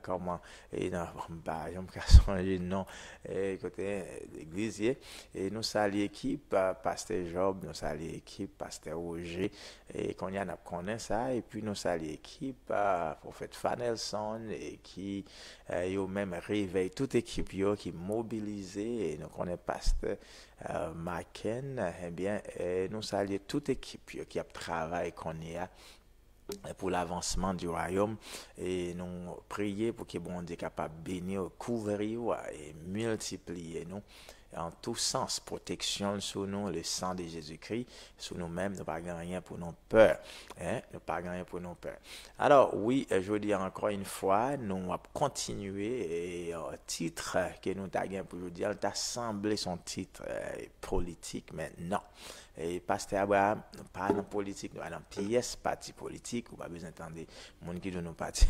comment, et non, bon, bah, j'aime qu'à changer de nom, côté l'église, et nous saluons l'équipe, Pasteur Job, nous saluons l'équipe, Pasteur Roger, et qu'on y en a connaît ça, et puis nous saluons l'équipe, Prophète Fanelson, et qui, yo même réveille toute équipe, yo, qui mobilisée, et nous connaissons Pasteur Maken, eh bien, nous saluons toute équipe, yo, qui a travaillé qu'on y a pour l'avancement du royaume et nous prier pour que bon Dieu capable de bénir, couvrir et multiplier nous en tous sens, protection sur nous, le sang de Jésus-Christ, sur nous-mêmes, nous pas rien pour nos peurs. Hein? Nous pas rien pour nos peurs. Alors, oui, je veux dire encore une fois, nous allons continuer et titre que nous avons pour aujourd'hui, il a semblé son titre politique, mais non. Et Pasteur Abraham, pas dans la politique, nous allons dans pièce parti politique, ou pas besoin d'entendre les gens qui nous parti,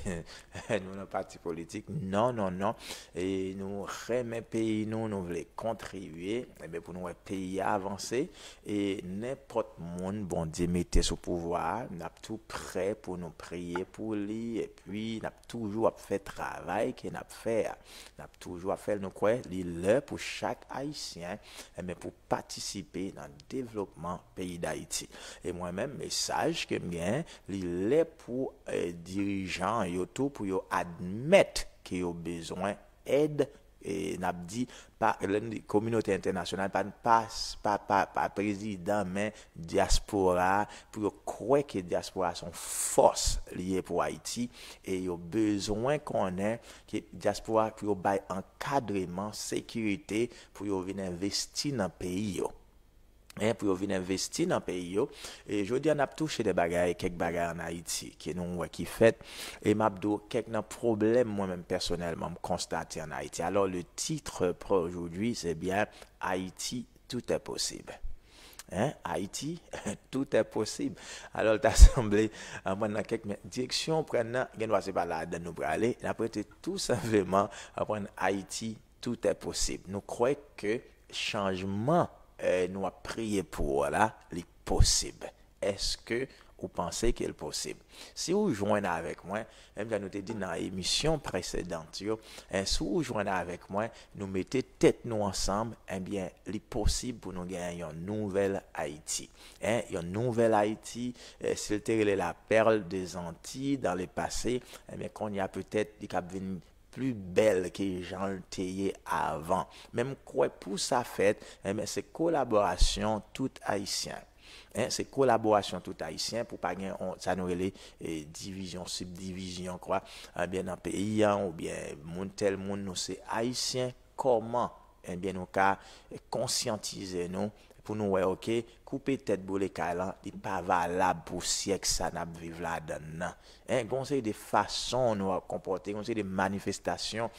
nous dans parti politique. Non, non, non. Et nous remet pays, nous voulons contribuer, eh bien, pour nous pays avancer. Et n'importe monde, bon Dieu, mettez sous pouvoir, nous sommes tout prêt pour nous prier pour lui. Et puis, nous avons toujours fait travail que nous avons fait. Nous avons toujours fait, nous quoi, l'heure pour chaque Haïtien, eh bien, pour participer dans le développement pays d'Haïti. Et moi-même, message que bien, il est pour dirigeants et tout pour yo admettre qu'ils ont besoin d'aide et n'a dit pas la communauté internationale pas président mais diaspora pour croire que diaspora sont force liée pour Haïti et ils ont besoin qu'on ait que diaspora pour bail encadrement sécurité pour venir investir dans le pays yo. Pour venir investir dans le pays. Et je dis, on a touché des bagages, quelques bagages en Haïti, qui fait, et m'a dit, quelques problèmes, moi-même, personnellement, me constater en Haïti. Alors, le titre pour aujourd'hui, c'est bien, Haïti, tout est possible. Haïti, tout est possible. Alors, l'Assemblée, dans quelques directions, prenant, il ne pas là de nous aller, après, tout simplement, prendre Haïti, tout est possible. Nous croyons que changement, nous avons prié pour là, c'est possible. Est-ce que vous pensez qu'il est possible? Si vous joignez avec moi, même je nous ai dit dans l'émission précédente, si vous joignez avec moi, nous mettez tête nous ensemble, eh bien, il est possible pour nous gagner une nouvelle Haïti. Une nouvelle Haïti, c'était la perle des Antilles dans le passé, eh bien, qu'on y a peut-être des cap plus belle que j'en étais avant. Même quoi pour ça fait, c'est collaboration tout haïtien. C'est collaboration tout haïtien pour pas gagner ça nous les division subdivision quoi bien dans pays ou bien tel monde nous c'est haïtien comment bien nous ca conscientiser nous pour nous ouais OK couper tête boule là il pas valable pour siècle ça n'a vivre là dedans conseil de façon nous comporter conseil de manifestation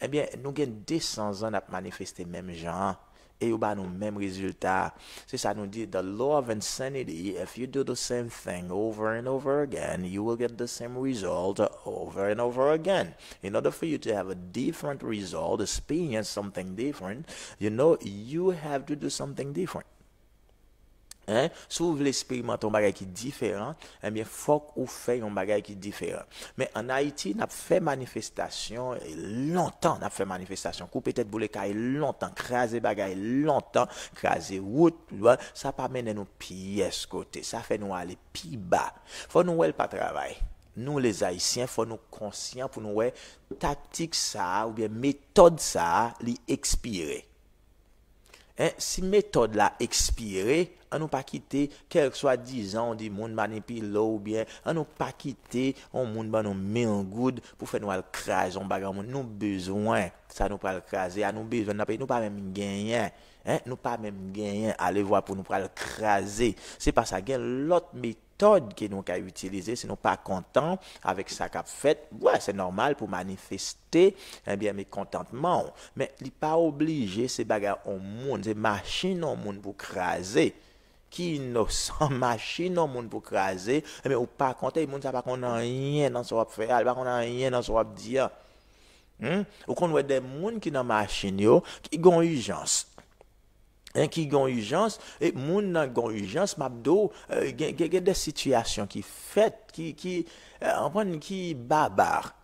bien nous gain 200 ans à manifester même genre et nous avons le même résultat. C'est ça nous dit, the law of insanity, if you do the same thing over and over again, you will get the same result over and over again. In order for you to have a different result, experience something different, you have to do something different. Si vous voulez expérimenter un bagage qui est différent, eh bien, faut que vous fassiez un bagage qui est différent. Mais en Haïti, on a fait manifestation longtemps, on a fait manifestation, couper tête boule caille longtemps, craser bagage longtemps, craser route, ça pas mener nous pièces côté, ça fait nous aller plus bas. Faut nous ouais pas travail. Nous les Haïtiens, faut nous conscients pour nous ouais tactique ça ou bien méthode ça, li expirer. Si méthode là expirée, on nous pas quitter quel que soit 10 ans on dit monde manipule ou bien on nous pas quitter on monde ba nous met en good pour faire nous craser on bagarre nous besoin ça nous pas le craser à nous besoin nous pas même gagner nous pas même gagner aller voir pour nous pas le craser c'est pas ça gain l'autre méthode que nous qu'a utiliser si nous pas content avec ça qu'a fait ouais c'est normal pour manifester bien mécontentement mais il pas obligé ces bagarre au monde c'est machine au monde pour craser qui innocent machine au monde pour craser mais ou pas compter le monde ça pas qu'on a rien dans son faire pas qu'on a rien dans son dire ou qu'on voit des monde qui dans machine yo qui ont urgence qui ont urgence et moun nan gon urgence mabdo gen des situations qui fait qui barbare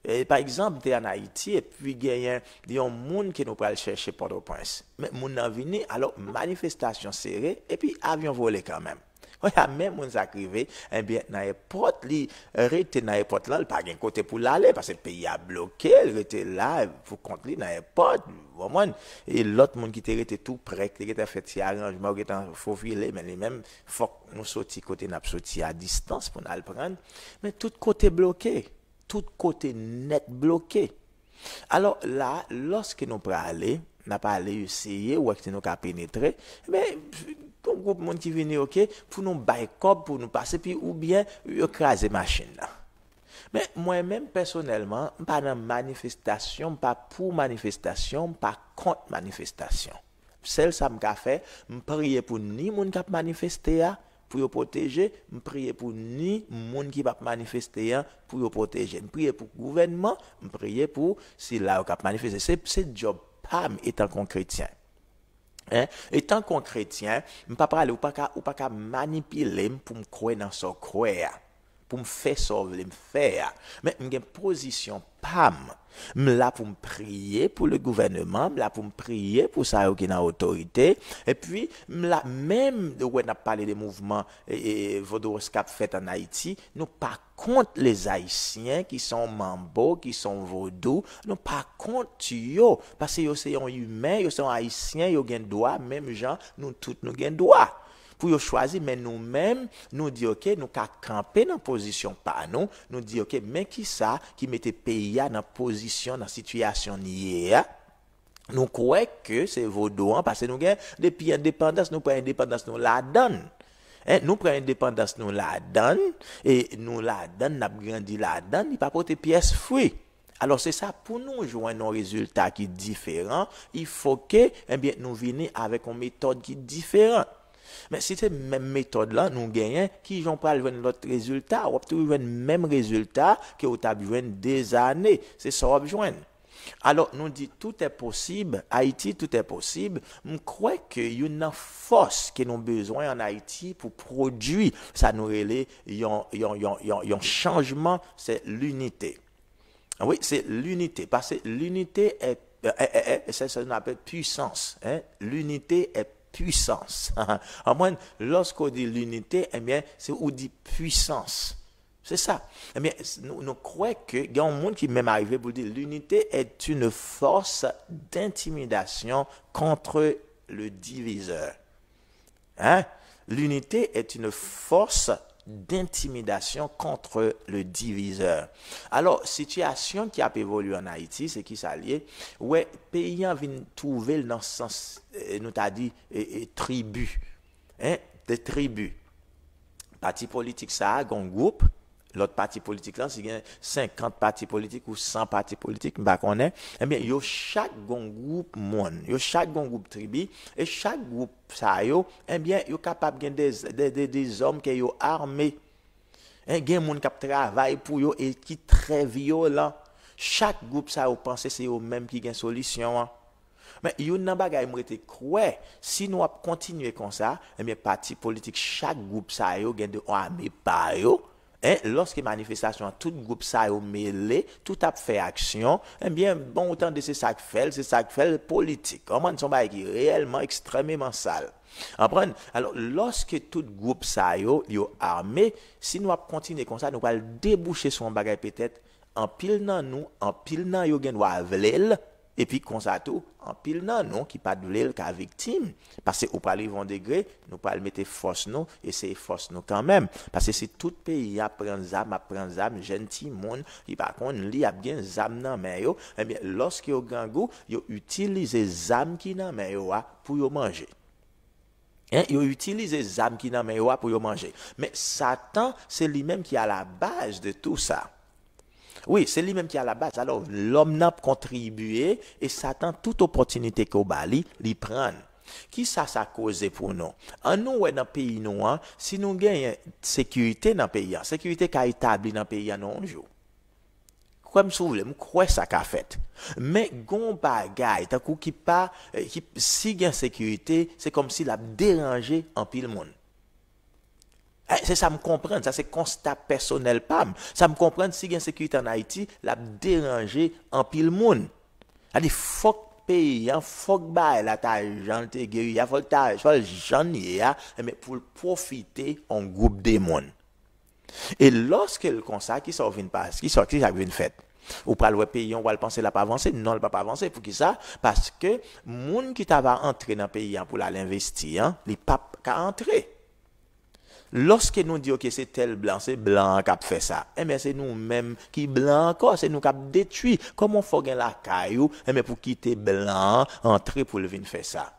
Et par exemple, tu es en Haïti et puis il y a un monde qui nous peut chercher Port-au-Prince. Mais moun nan vini, alors manifestation serrée et puis avion volé quand même. Il y a même moun s'arrivé, eh bien, dans l'aéroport, li rete dans l'aéroport là, il pas de côté pour l'aller parce que le pays a bloqué, il était là, pour compte li dans l'aéroport, et l'autre monde qui était tout prêt, qui était fait des arrangements, qui était faufilé, mais lui-même, faut nous sortir côté, n'a sorti à distance pour nous le prendre, mais tout côté bloqué. Tout côté net bloqué. Alors là, lorsque nous prenons aller, n'a pas aller essayer ou est-ce que nous avons pénétrer, mais un groupe de monde qui vient OK pour nous bailler pour nous passer puis ou bien écraser machine là. Mais moi-même personnellement, pas dans manifestation, pas pour manifestation, pas contre manifestation. Celle ça m'a fait, me prier pour ni monde qui manifester pour yo protéger, me prier pour ni monde qui va manifester pour yo protéger. Me prier pour gouvernement, me prier pour si là qui manifester. C'est job pam étant qu'on chrétien. Hein? Étant qu'on chrétien, me pas parler ou pas manipuler pour me croire dans son croire. Pour me faire sauver, me faire. Mais j'ai une position pam. Je là pour me prier pour le gouvernement, là pour me prier pour ça qui est dans l'autorité. Et puis, là même de où on a parlé des mouvements et vaudoroscap fait en Haïti, nous pas contre les Haïtiens qui sont mambo, qui sont vaudou, nous pas contre eux parce que c'est un humain, ils sont haïtiens, ils ont droit, même gens, nous tous nous avons droit. Pour choisir, mais nous-mêmes, nous disons, OK, nous avons campé dans la position par nous, nous disons, OK, mais qui ça, qui mettait pays dans la position, dans la situation hier, nous croyons que c'est vaudouan, parce que nous avons depuis l'indépendance, nous prenons l'indépendance, nous la donne. Nous prenons l'indépendance, nous la donne, et nous la donne, nous avons grandi la donne, il n'y a pas porté pièce fruit. Alors c'est ça, pour nous joindre un résultat qui est différent, il faut que, eh bien, nous venions avec une méthode qui est différente. Mais si c'est la même méthode là, nous gagnons, qui n'ont pas l'autre résultat, ou toujours le même résultat que vous avez besoin des années. C'est ça qu'on a besoin. Alors, nous dit tout est possible, Haïti, tout est possible. Je crois qu'il y a une force que nous avons besoin en Haïti pour produire. Ça nous relève, il y a un changement, c'est l'unité. Oui, c'est l'unité, parce que l'unité c'est ce qu'on appelle puissance. Hein? L'unité est puissance. À moins, lorsqu'on dit l'unité, eh bien, c'est où dit puissance. C'est ça. Eh bien, nous croyons qu'il y a un monde qui même arrivé pour dire l'unité est une force d'intimidation contre le diviseur. Hein? L'unité est une force d'intimidation contre le diviseur. Alors, situation qui a évolué en Haïti, c'est qui s'allie, ouais, pays vient trouver dans le sens, nous t'a dit, tribu, hein, des tribus. Parti politique, ça a un groupe, l'autre parti politique là, c'est 50 partis politiques ou 100 partis politiques, eh bien, il y a chaque groupe monde, il y a chaque groupe tribu, et chaque groupe ça eh bien, il est capable de des hommes qui sont armés. Il y a des gens qui travaillent pour eux et qui sont très violents. Chaque groupe ça pense c'est eux même qui ont une solution. Mais il y a une bagaille qui croit, si nous continuons comme ça, eh bien, parti politique, chaque groupe ça a une armée par eux. Lorsque manifestation, tout groupe ça est mêlé, tout a fait action, eh bien, bon, autant de c'est ça qui fait politique. Comment sont qui est réellement extrêmement sale. Alors, lorsque tout groupe ça est armé, si nous continuons comme ça, nous allons déboucher sur un bagage peut-être en pile dans nous, en pile dans yo gen wa vlel. Et puis, comme ça, tout, en pile, non, qui pas de l'île qu'à victime. Parce que, au parler vont degré, nous pas le mettre force, nous, et c'est force, nous, quand même. Parce que si tout pays apprend zam, gentil monde, qui par contre, li a bien zam nan men yo, eh bien, lorsque yo gangou, yo utilise zam qui nan men yo pour yo manger. Yo utilise zam qui nan men yo pour yo manger. Mais Satan, c'est lui-même qui est à la base de tout ça. Oui, c'est lui-même qui est à la base. Alors, l'homme n'a pas contribué et Satan, toute opportunité qu'il bali, l'y prend. Qui ça cause pour nous? En nous, dans le pays, nous, si nous gagnons sécurité dans le pays, sécurité qui a établi dans le pays, non, jour. Comme si vous voulez, je crois que ça a fait. Mais, gon bagay, tant qui pas, si gagne sécurité, c'est comme s'il a dérangé un pile monde. C'est ça me comprendre, ça c'est constat personnel pam. Ça me comprendre si il y a une sécurité en Haïti, la déranger en pile monde. C'est-à-dire faut pays, faut que bail la ta gente guerre, faut ta janvier mais pour profiter en groupe de monde. Et lorsque le constat qui sort vient pas, qui vient fait. Ou pas le pays, on va le penser là pas avancer, non, il va pas avancer pour qui ça parce que monde qui t'a va entrer dans le pays pour aller investir, les papes qu'à entrer. Lorsque nous disons que c'est tel blanc, c'est blanc qui a fait ça. Eh bien, c'est nous-mêmes qui blanc encore, c'est nous qui avons détruit. Comment faut gagner la caillou, eh bien, pour quitter blanc, entrer pour le venir faire ça.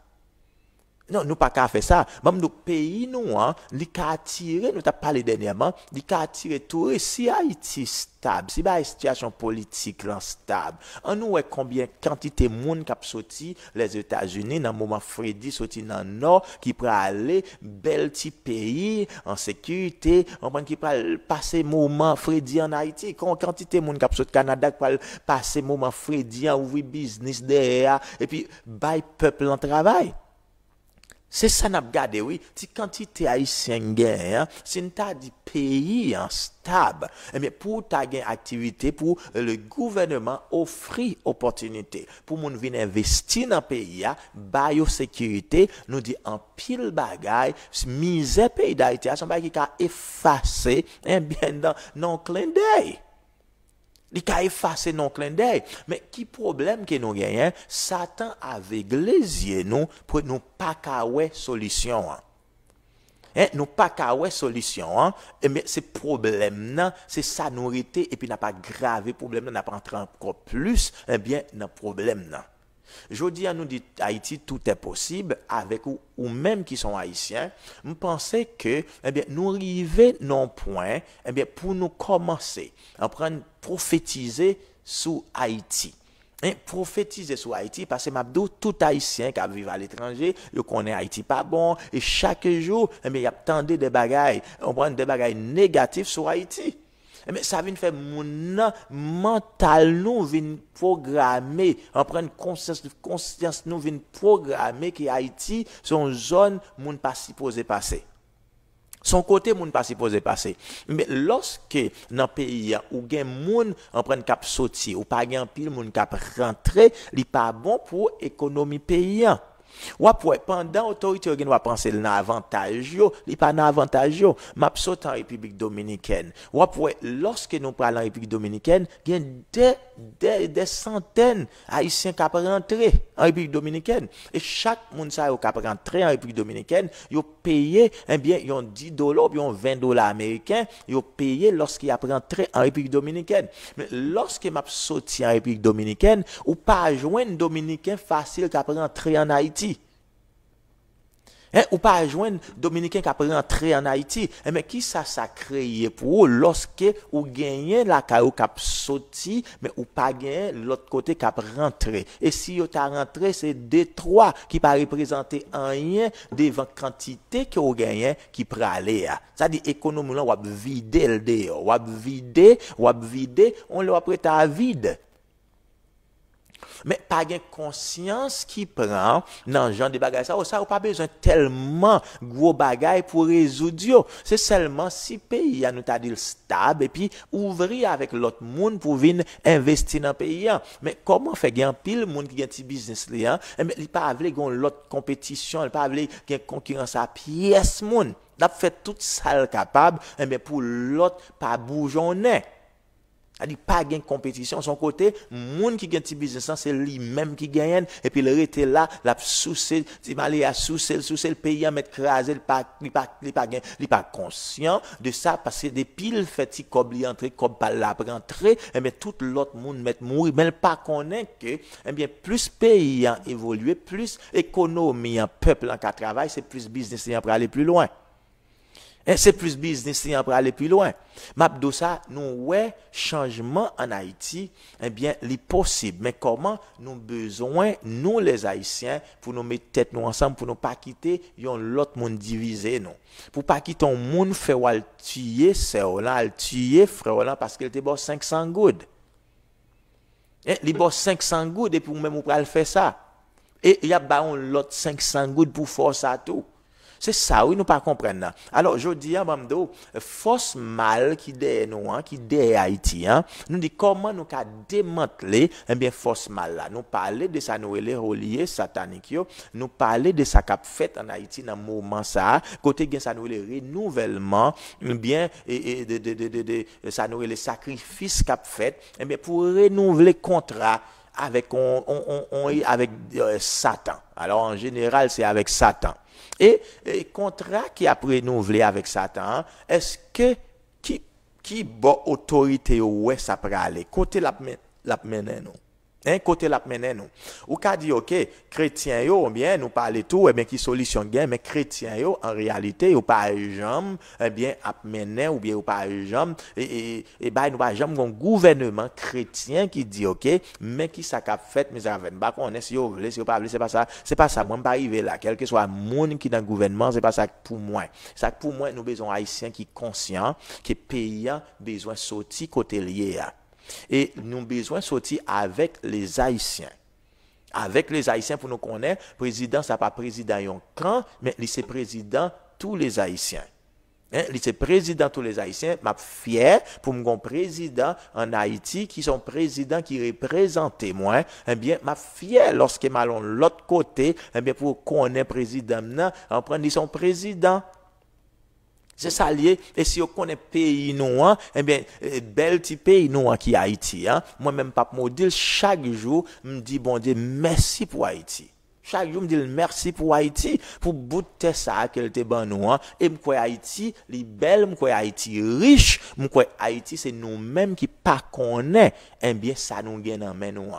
Non, nous pas qu'à faire ça. Même nos pays, nous, li ka attirer, nous t'a parlé dernièrement, li ka attirer tout. Si Haïti stable, si la situation politique là stable, on nous voit combien quantité de monde qui a sorti les États-Unis dans le moment Freddy sorti dans le nord, qui peut aller bel petit pays en sécurité, on prend qui peut passer moment Freddy en Haïti, quantité de monde qui a sorti Canada qui peut passer moment Freddy en ouvrir business derrière et puis bail peuple en travail. C'est ça n'a regardé oui, si quantité haïtien gain, si nous t'a dit pays en stable, mais pour ta gain activité pour le gouvernement offrir opportunité pour moun venir investir dans pays bail sécurité, nous dit en pile bagaille, misère pays d'Haïti, son bagay qui a effacé bien dans non clin d'œil. Il a effacé non clin d'œil. Mais qui problème que nous gagnons? Satan aveugle les yeux nous pour nous pas qu'avoir solution. Nous pas qu'avoir solution. Mais ce problème c'est sa nourriture et puis n'a pas gravé problème n'a pas entré encore plus bien dans problème là. Je dis à nous dit Haïti tout est possible avec ou même qui sont haïtiens. Je pensais que nous arrivons non point pour nous commencer à prendre prophétiser sur Haïti. Prophétiser sur Haïti parce que m'abdou tout haïtien qui vivent à l'étranger, il connaît Haïti pas bon et chaque jour il y a tant de bagailles, on prend des bagailles négatives sur Haïti. Mais ça vient faire mon mental nous vient programmer, on prend conscience nous vient programmer que Haïti son zone moun pas supposé passer. Son côté moun pas supposé passer. Mais lorsque dans pays où gen moun on prend cap sorti ou pas gen pile moun cap rentrer, li pas bon pour économie pays. Ou après pendant autorité gen va penser dans avantage yo, li pas dans avantage yo. M'a saute en République dominicaine. Ou après lorsque nous parlons en République dominicaine, gen des centaines haïtiens qui rentrer en République dominicaine et chaque moun sa yo qui rentrer en République dominicaine, yo payé yon $10, yon $20 américains, yo payé lorsqu'il a rentré en République dominicaine. Mais lorsque m'a sorti en République dominicaine, ou pas joindre dominicain facile qui rentrer en Haïti. Ou pas joindre dominicain qui rentrer en Haïti. Mais qui ça créé pour lorsque ou gagner la caillou qui sorti mais ou pas gagner l'autre côté qui rentré. Et si yo ta rentré c'est Détroit qui pas représenter rien devant quantité que ou gagner qui peut aller. Ça dit économie là ou vider le dehors, ou vider, on l'a prêté à vide. Mais pas de conscience qui prend dans genre de bagages ça ou pas besoin tellement gros bagages pour résoudre. C'est seulement si pays nous t'a dit stable et puis ouvrir avec l'autre monde pour venir investir dans le pays. Mais comment faire gain pile monde qui a un petit business là, mais il pas veut gon l'autre compétition, il pas veut gain concurrence à pièce monde. N'a fait tout ça capable mais pour l'autre pas bourgeonner. Il pas gain compétition son côté monde qui gagne petit business c'est lui même qui gagne et puis il rete là la soucer il aller à soucer le pays à mettre craser il pas conscient de ça parce que depuis il fait petit cob li entrer cob pas là rentrer mais tout l'autre monde mettre mourir mais il pas connaît que plus pays a évolué plus économie un peuple en qui travaille c'est plus business pour aller plus loin. Et c'est plus business pour aller plus loin. Mabdo ça, nous ouais changement en Haïti, li possible. Mais comment nous besoin, nous les Haïtiens, pour nous mettre tête nous ensemble, pour nous pas quitter l'autre monde divisé nous. Pour pas quitter un monde fait ou al tuer sœur là, al tuer frère là parce qu'il était bon 500 good. Li bon 500 good et pour même ou pral faire ça. Et il y a ba l'autre 500 good pour faire ça tout. C'est ça, oui, nous pas comprendre. Alors, je dis à Mamdo, force mal qui derrière nous, qui derrière Haïti, nous dit comment nous avons démantelé, eh bien, force mal là. Nous parler de ça, nous les reliés sataniques, nous parler de ça qu'a fait en Haïti dans le moment ça, côté gen ça nous les renouvellement, eh bien, ça nous les sacrifices qu'a fait, eh bien, pour renouveler contrat avec, avec Satan. Alors, en général, c'est avec Satan. Et contrat qui a renouvelé avec Satan, est-ce que qui bon autorité ouais ça peut aller côté la mener nous côté la mener nous ou qu'a dit OK chrétien yo bien nous parler tout et bien qui solution gain mais chrétien yo en réalité ou pas jambe bien a mener ou bien ou pas jambe et bah nous pas jambe un gouvernement chrétien qui dit OK mais qui ça qu'a fait mais avec pas connaît si yo veut si yo pas veut c'est pas ça moi pas arriver là quel que soit monde qui dans le gouvernement c'est pas ça pour moi ça pour moi nous besoin haïtiens qui conscient que pays a besoin sortir côté lié. Et nous avons besoin de sortir avec les Haïtiens. Avec les Haïtiens pour nous connaître, président, ça pas président un camp, mais c'est président tous les Haïtiens. C'est président tous les Haïtiens. Je suis fier pour mon président en Haïti qui sont présidents qui représentent moi. Eh bien, je suis fier lorsque je allons de l'autre côté, eh bien, pour connaître président, on prend son président. C'est ça lié. Et si on connaît pays noir, eh bien, bel petit pays noir qui est Haïti, moi-même, Pape Modil, chaque jour, me dit, bon Dieu, merci pour Haïti. Chaque jour, me dit, merci pour Haïti, pour bouter ça, qu'elle te ban nous, et me crois Haïti, les belles, me crois Haïti riche, me crois Haïti, c'est nous-mêmes qui pas connaît, eh bien, ça nous gagne en main nous.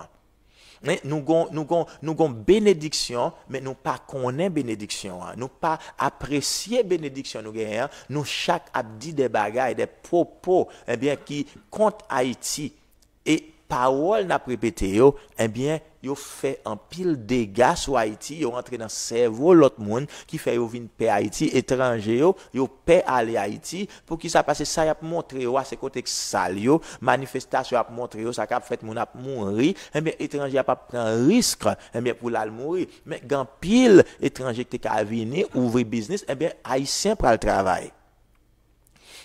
Nous avons bénédiction, mais nous pas connaît bénédiction. Nous pas apprécier bénédiction. Nous chaque abdi des bagailles, des propos, eh bien, qui compte Haïti. Et parole n'a répété, eh bien, yo fait un pile dégâts sur Haïti, yo rentré dans le cerveau l'autre monde qui fait yo vinn paix Haïti étranger yo paix aller Haïti pour qui ça passe ça y a montré yo c'est côté sale yo manifestation a montré yo ça qu'a fait moun a mourir et bien étranger a pas prendre risque et bien pour la mourir mais grand pile étranger qui ka venir ouvrir business et bien haïtien pour le travail.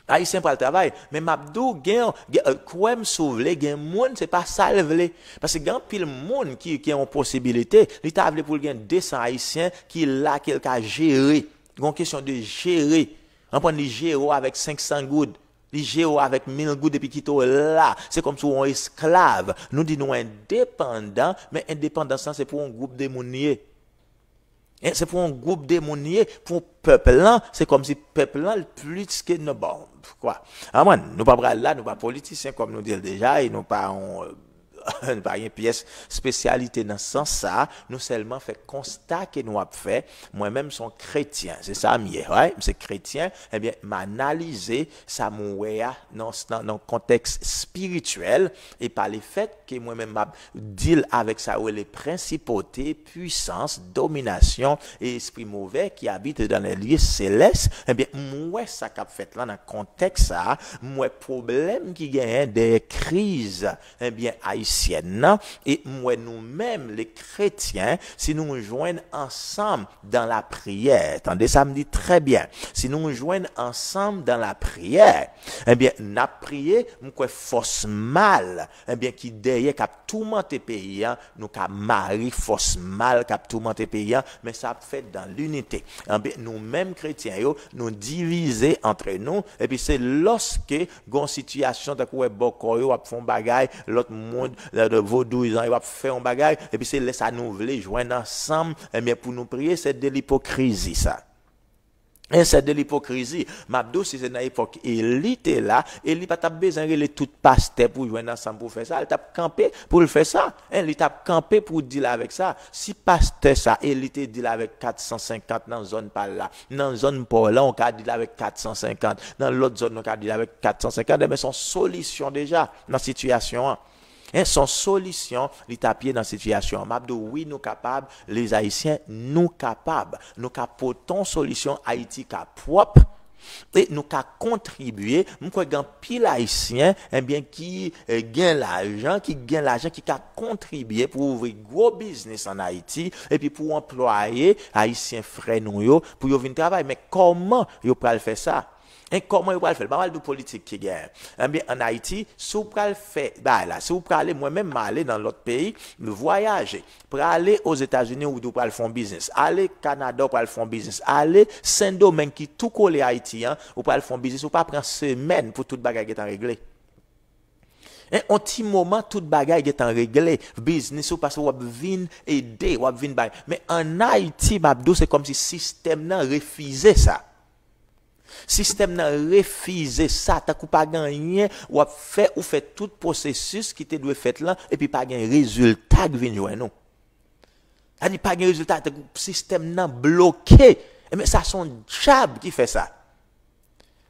Haïtien pour le travail, mais m'abdou gen quoi me sauver gen monde c'est pas ça le vle parce que gen pile monde qui a une possibilité, il t'a vle pour gen 200 haïtiens qui là quelqu'un gérer, une question de gérer. On prend les gérer avec 500 gouttes, les gérer avec 1000 gouttes depuis qui to là, c'est comme si on esclave. Nous dit nous indépendants, mais indépendance c'est pour un groupe de mouniers. C'est pour un groupe démonié, pour peuple là, c'est comme si peuple là plus que nous bon quoi. Nous pas là, nous pas politiciens comme nous dit déjà et nous pas pas une pièce spécialité dans ce sens ça, nous seulement fait constat que nous avons fait, moi-même son chrétien, c'est ça mieux, ouais, c'est chrétien, eh bien m'analyser ça mouya dans contexte spirituel et par les faits que moi-même m'a deal avec ça où les principautés, puissance, domination et esprit mauvais qui habitent dans les lieux célestes, eh bien moi ça qu'a fait là dans contexte ça, moi problème qui gagne des crises, eh bien haïtien et moi nous-mêmes les chrétiens si nous nous joignons ensemble dans la prière attendez ça me dit très bien si nous nous joignons ensemble dans la prière eh bien n'a prié m'quoi force mal eh bien qui derrière cap tourmenter pays nous cap mari force mal cap tourmenter pays mais ça fait dans l'unité eh bien nous-mêmes chrétiens nous diviser entre nous et puis c'est lorsque gon situation de quoi boko yo a font bagaille l'autre monde de vaudou ils ont fait un bagage et puis c'est laisse à nous voulons joindre ensemble et bien pour nous prier c'est de l'hypocrisie ça. Et c'est de l'hypocrisie. Mabdou, si c'est dans l'époque, il était là, il n'a pas besoin de tout pasteur pour joindre ensemble pour faire ça. Il t'a campé pour le faire ça. Il t'a campé pour dire avec ça. Si pasteur ça, il était dit avec 450 dans la zone par là. Dans la zone par là, on a dit avec 450. Dans l'autre zone, on a dit avec 450. Mais son solution déjà dans la situation. Son solution, l'étapier dans la situation. Mabdou, oui, nous capables, les Haïtiens, nous capables. Nous capotons solution Haïti propre Et nous avons contribué, nous avons pile haïtien, eh bien, qui gagne l'argent, qui a contribué pour ouvrir gros business en Haïti, et puis pour employer haïtiens frères nous, pour venir travailler. Mais comment ils peuvent faire ça? Et comment ils peuvent faire? Pas mal de politique qui gagne. Eh bien, en Haïti, si vous pouvez faire, si vous pouvez aller, moi-même, aller dans l'autre pays, voyager, pour aller aux États-Unis où vous pouvez faire business, aller au Canada pour aller faire business, aller Saint-Domingue qui tout collé haïtien, vous pouvez faire business, vous pouvez prendre semaine pour toute bagaille qui est réglé. Et un petit moment, toute bagaille est en réglé. Business, ou parce que vous venez aider, vous venez bailler. Mais en Haïti, c'est comme si le système n'a refusé ça. Système n'a refusé ça, t'as pas gagné, ou fait tout processus qui te doit fait là, et puis pas gagné résultat qui vient joindre nous. Ça dit pas gagné résultat, le système n'a bloqué. Mais ça son job qui fait ça.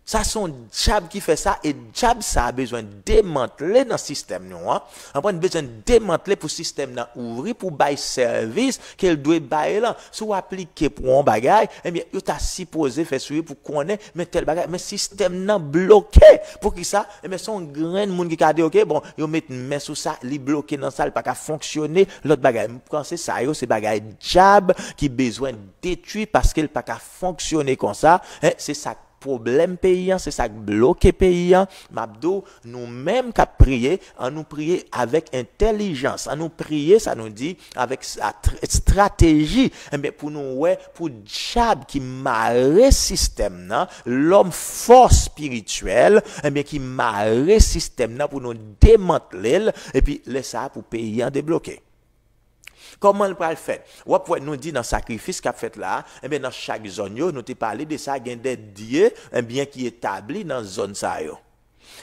Ça son job qui fait ça, et job ça a besoin de démanteler dans le système nous. On a besoin de démanteler pour le système ouvrir pour bailler service qu'elle doit bailler là. Si vous appliquez pour un bagage, eh bien, vous avez supposé faire suivre pour connaître, mais tel bagage, mais le système n'a bloqué. Pour qui ça? Eh bien, son grand monde qui a dit, ok, bon, vous mettez une main sur ça, li bloqué dans ça, il pas qu'à fonctionner, l'autre bagage. Quand c'est ça, c'est bagage job qui besoin de détruire parce qu'il pas qu'à fonctionner comme ça, c'est ça. Problème paysan, c'est ça qui bloque paysan. Mabdo, nous-mêmes qui prier, en nous prier avec intelligence, en nous prier, ça nous dit, avec stratégie, mais pour nous, ouais, pour diable qui marre système, l'homme fort spirituel, bien, qui marre système, pour nous démanteler, et puis, laisse ça pour paysan débloquer. Comment le le faire? Ou après nous dit dans le sacrifice qu'a fait là, eh bien dans chaque zone, nous te parlé de ça, il y a des dieux, eh bien qui établis dans la zone ça yo.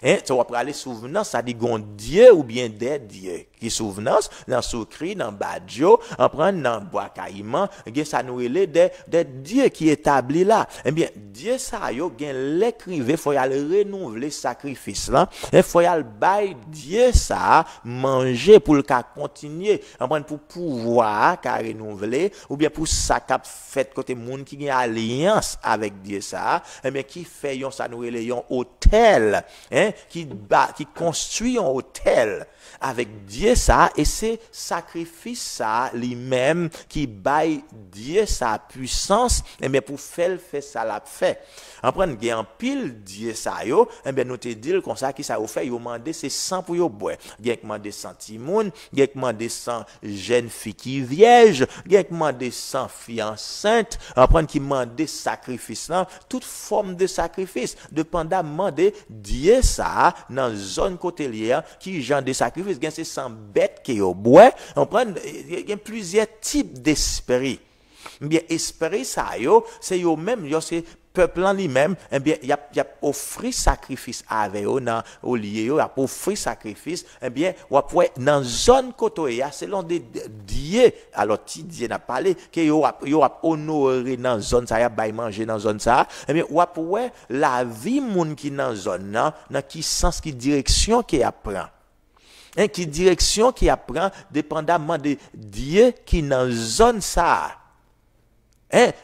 Tu vas aller souvenance, ça dit gon Dieu ou bien des dieux. Qui souvenance, dans Soukri, dans Badjo, en prend dans Bois Caïman, ça nous relève des dieux qui établis là. Eh bien, Dieu ça yo, l'écrivain, faut y aller renouveler sacrifice là. Il faut y aller bailler Dieu ça, manger pour le cas continuer. En prend pour pouvoir qu'à renouveler, ou bien pour ça qu'a fait côté monde qui a alliance avec Dieu ça, eh bien, qui fait yon ça nous relève yon hôtel, qui construit un hôtel avec Dieu ça, et c'est sacrifice ça lui-même qui baille Dieu sa puissance, et bien pour faire ça l'a fait. En prendre en pile Dieu ça yo, et bien nous te dire comme ça qui ça vous fait, yo mandé c'est 100 pour yo boire. Gen mandé 100 timoun, gen mandé 100 jeunes filles qui vierges, gen mandé 100 filles enceintes, en prendre qui mandé sacrifice là, toute forme de sacrifice, dépendamment de Dieu ça dans zone côtelière qui genre de sacrifice, gen c'est 100 bêtes qui yo boire, on prend il y a plusieurs types d'esprit. Bien esprit ça yo, c'est yo même yo c'est peuple en lui-même, eh bien, il a offert sacrifice avec eux, dans au lieu, il a offert sacrifice, eh bien, ou après, dans zone côté, selon des dieux, alors, ti Dieu n'a parlé, que yo a honoré dans zone ça, y a bail manger dans zone ça, eh bien, ou après, la vie, moun qui dans zone, dans qui sens, qui direction qui apprend. Qui direction qui apprend, dépendamment de Dieu qui dans zone ça.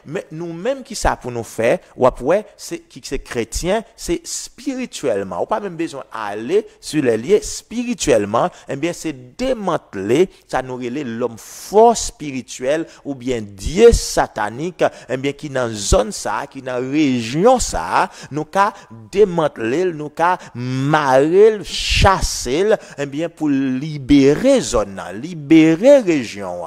Mais nous-mêmes qui ça pour nous faire, ou après, c'est chrétien, c'est spirituellement. Ou pas même besoin d'aller sur les lieux spirituellement, eh bien, c'est démanteler, ça nous relève l'homme fort spirituel, ou bien Dieu satanique, eh bien, qui dans zone ça, qui dans région ça, nous qu'a démanteler, nous qu'a marrer, chasser, eh bien, pour libérer zone, libérer région.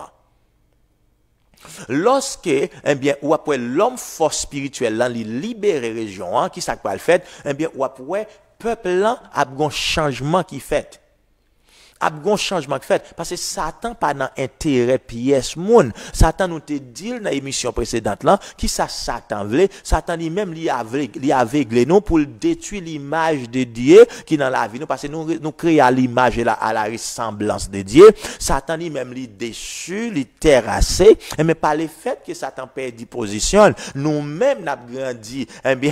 Lorsque, eh bien, ou après l'homme fort spirituel, là, li libéré région, qui ça va le fait, eh bien, ou après, peuple là, a un changement qui fait. A un changement qui fait. Parce que Satan pas dans intérêt pièce moun. Satan nous te dit dans l'émission précédente là, qui ça Satan voulait. Satan lui-même, li aveugle nous pour détruire l'image de Dieu qui dans la vie nous. Parce que nous créons à l'image et à la ressemblance de Dieu. Satan lui-même, li déchu, li terrassé. Mais par le fait que Satan perd position, nous-mêmes, n'a grandi, eh bien,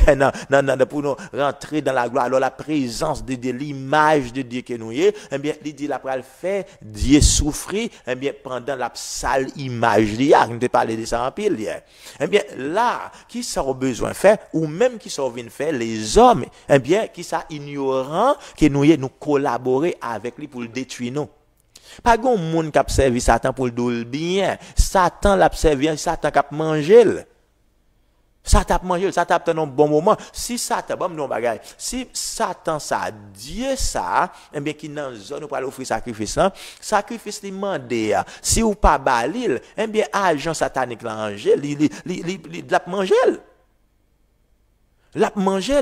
pour nous rentrer dans la gloire. Alors, la présence de Dieu, l'image de Dieu que nous y est, eh bien, il dit la la pral fait Dieu souffrir, eh bien, pendant la sale image liya, nous te parlé de ça en pile hier. Eh bien, là, qui ça a besoin de faire, ou même qui ça vient faire, les hommes, eh bien, qui ça ignorant, que nous collaborer avec lui pour le détruire nous. Pas grand monde qui a servi Satan pour le bien. Satan l'a servi, Satan qui a mangé. Satan a mangé, Satan a un bon moment. Si Satan, bon, non, bagay. Si Satan ça, Dieu ça, eh bien, qui dans zone, nous pour offrir sacrifice, sacrifice li mandé, si ou pas balil, eh bien, agent satanique l'angèle, l'a mangé. L'a mangé.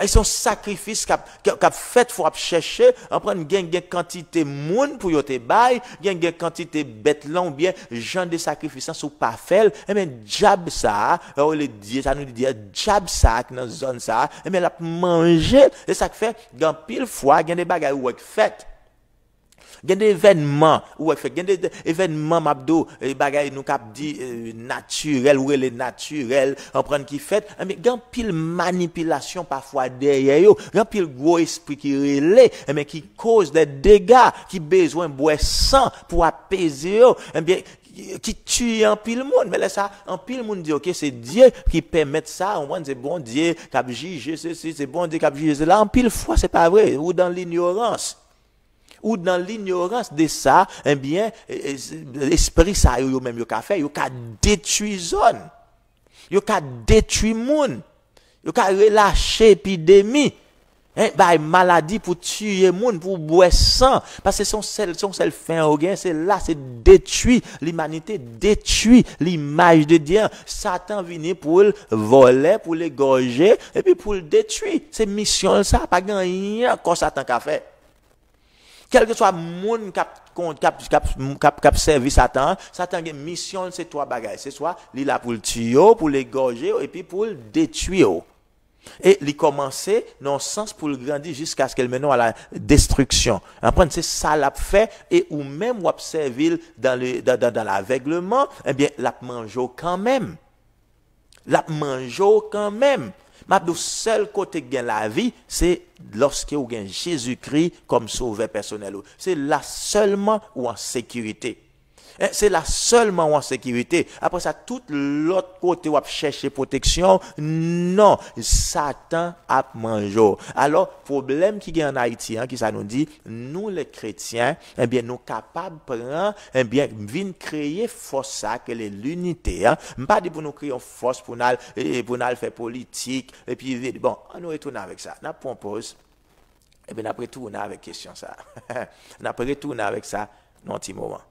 Et son sacrifice qu'a fait faut chercher en prendre gain quantité monde pour yo te bail gain quantité bête long bien genre de sacrifice sous pas faire et bien diable ça le Dieu ça nous dit diable ça dans zone ça et bien l'a manger et ça fait grand pile fois gain des bagages ou fait il y a des événements ou fait des événements mabdo bagay nous cap dit naturel ou les naturel on prend qui fait mais grand pile manipulation parfois derrière yo grand pile gros esprit qui relais mais qui cause des dégâts qui besoin boire sang pour apaiser yo bien qui tue en pile monde mais là ça en pile monde dit OK c'est Dieu qui permet ça on voit c'est bon Dieu qui a jugé c'est bon Dieu qui a jugé là en pile fois c'est pas vrai ou dans l'ignorance ou dans l'ignorance de ça, eh bien, l'esprit ça, yo même yo ka fait, yo ka détruire zone, yo ka détruire monde, yo ka relâcher épidémie, bah maladie pour tuer monde, pour boire sang, parce que son seul fin au gain, c'est là, c'est détruire l'humanité, détruire l'image de Dieu. Satan vient pour le voler, pour l'égorger, et puis pour le détruire. C'est mission ça, pas rien encore Satan qu'a fait. Quel que soit le monde qui a servi Satan, Satan a une mission, c'est trois bagages. C'est soit, il est là pour le tuer, pour l'égorger, et puis pour le détruire. Et il commence dans le sens pour le grandir jusqu'à ce qu'elle mène à la destruction. Après, c'est ça l'a fait, et ou même ou servi dans l'aveuglement, eh bien, l'a mange quand même. L'a mange quand même. Mais le seul côté qui gagne la vie, c'est lorsque vous gagnez Jésus-Christ comme sauveur personnel. C'est là seulement ou en sécurité. C'est là seulement ou en sécurité. Après ça, tout l'autre côté où chercher protection, non, Satan a mangé. Alors, problème qui est en Haïti, qui ça nous dit, nous les chrétiens, eh bien, nous capables de prendre, eh bien, venir créer force ça, que l'unité, pas dit pour nous créer une force pour nous faire politique, et puis, bon, on nous retourne avec ça. On propose, et bien, après tout, on a avec question ça. On a retourné avec ça, dans un petit moment.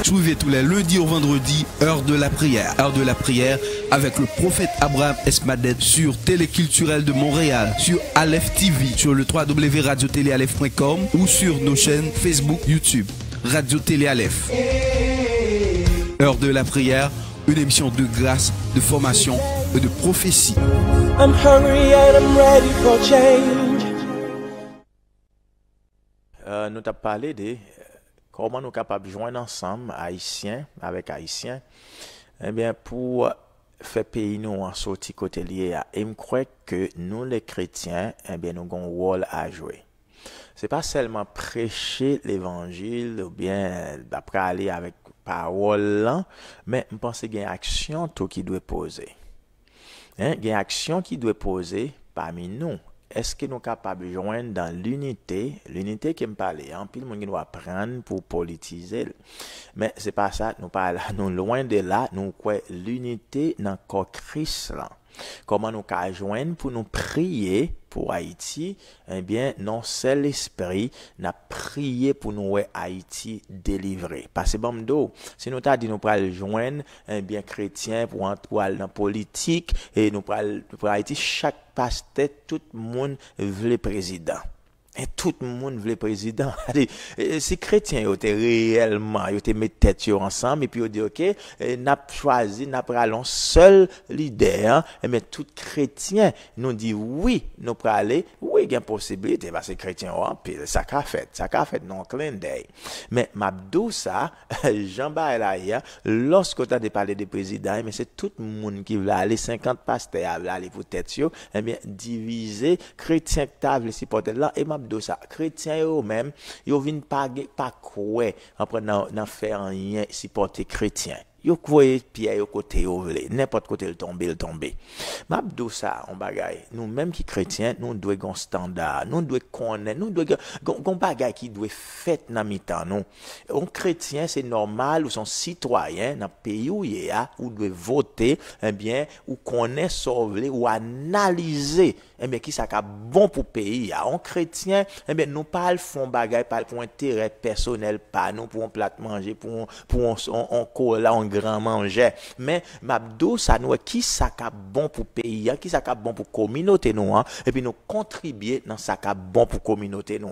Suivez tous les lundis au vendredi, heure de la prière. Heure de la prière avec le prophète Abraham Esmadette sur Téléculturel de Montréal, sur Aleph TV, sur le www.radiotéléaleph.com ou sur nos chaînes Facebook, YouTube, Radio Télé Aleph. Heure de la prière, une émission de grâce, de formation et de prophétie. I'm hungry and I'm ready for change. Nous t'avons parlé de comment nous sommes capables de joindre ensemble, haïtiens, avec haïtiens, eh bien, pour faire pays nous en sortie côté lié à. Et je crois que nous, les chrétiens, eh bien, nous avons un rôle à jouer. C'est pas seulement prêcher l'évangile ou bien d'après aller avec parole, mais je pense qu'il y a une action qui doit poser. Il y a une action qui doit poser parmi nous. Est-ce que nous sommes capables de joindre dans l'unité qui me parle, en pile monde doit apprendre pour politiser. Mais c'est pas ça, nous loin de là, nous croyons l'unité dans le corps Christ là. Comment nous pouvons joindre pour nous prier pour Haïti? Eh bien, non, c'est l'esprit, n'a prié pour nous Haïti délivrer. Parce que bon, si nous t'as dit nous pouvons joindre, eh bien, chrétien pour aller dans la politique, et nous pour Haïti, chaque pasteur, tout le monde veut le président. Et tout le monde voulait président. Si chrétiens étaient réellement, ils étaient mis tête ensemble, et puis ils dit, ok, n'a choisi, n'a pris un seul leader, et bien tout chrétien nous dit oui, nous prenons aller, oui, il y a une possibilité, parce que chrétiens ont puis ça qu'a fait non clin d'œil. Mais m'abdou ça, Jean-Baptiste, lorsqu'on a parlé des présidents, mais c'est tout le monde qui voulait aller, 50 pasteurs voulaient aller pour tête, et bien diviser, chrétiens qui t'avaient les supporters là, et de ça chrétiens eux-mêmes ils viennent pas quoi après n'en faire rien supporter chrétien yo voyez pierre au côté au vle n'importe côté le tomber m'abdou ça on bagaille nous même qui chrétiens nous doit gon standard nous doit connaître nous doit gon bagaille qui doit fait dans mi-temps nous on chrétien c'est normal ou son citoyen dans pays où il a ou doit voter eh bien ou connaître sauver ou analyser eh bien qui ça bon pour pays on chrétien eh bien nous pas font bagaille pas pour intérêt personnel pas nous pour un plat manger pour on cola on grand manger mais m'abdou ça nous qui ça bon pour pays qui ça bon pour communauté nous et puis nous contribuer dans ça bon pour communauté nous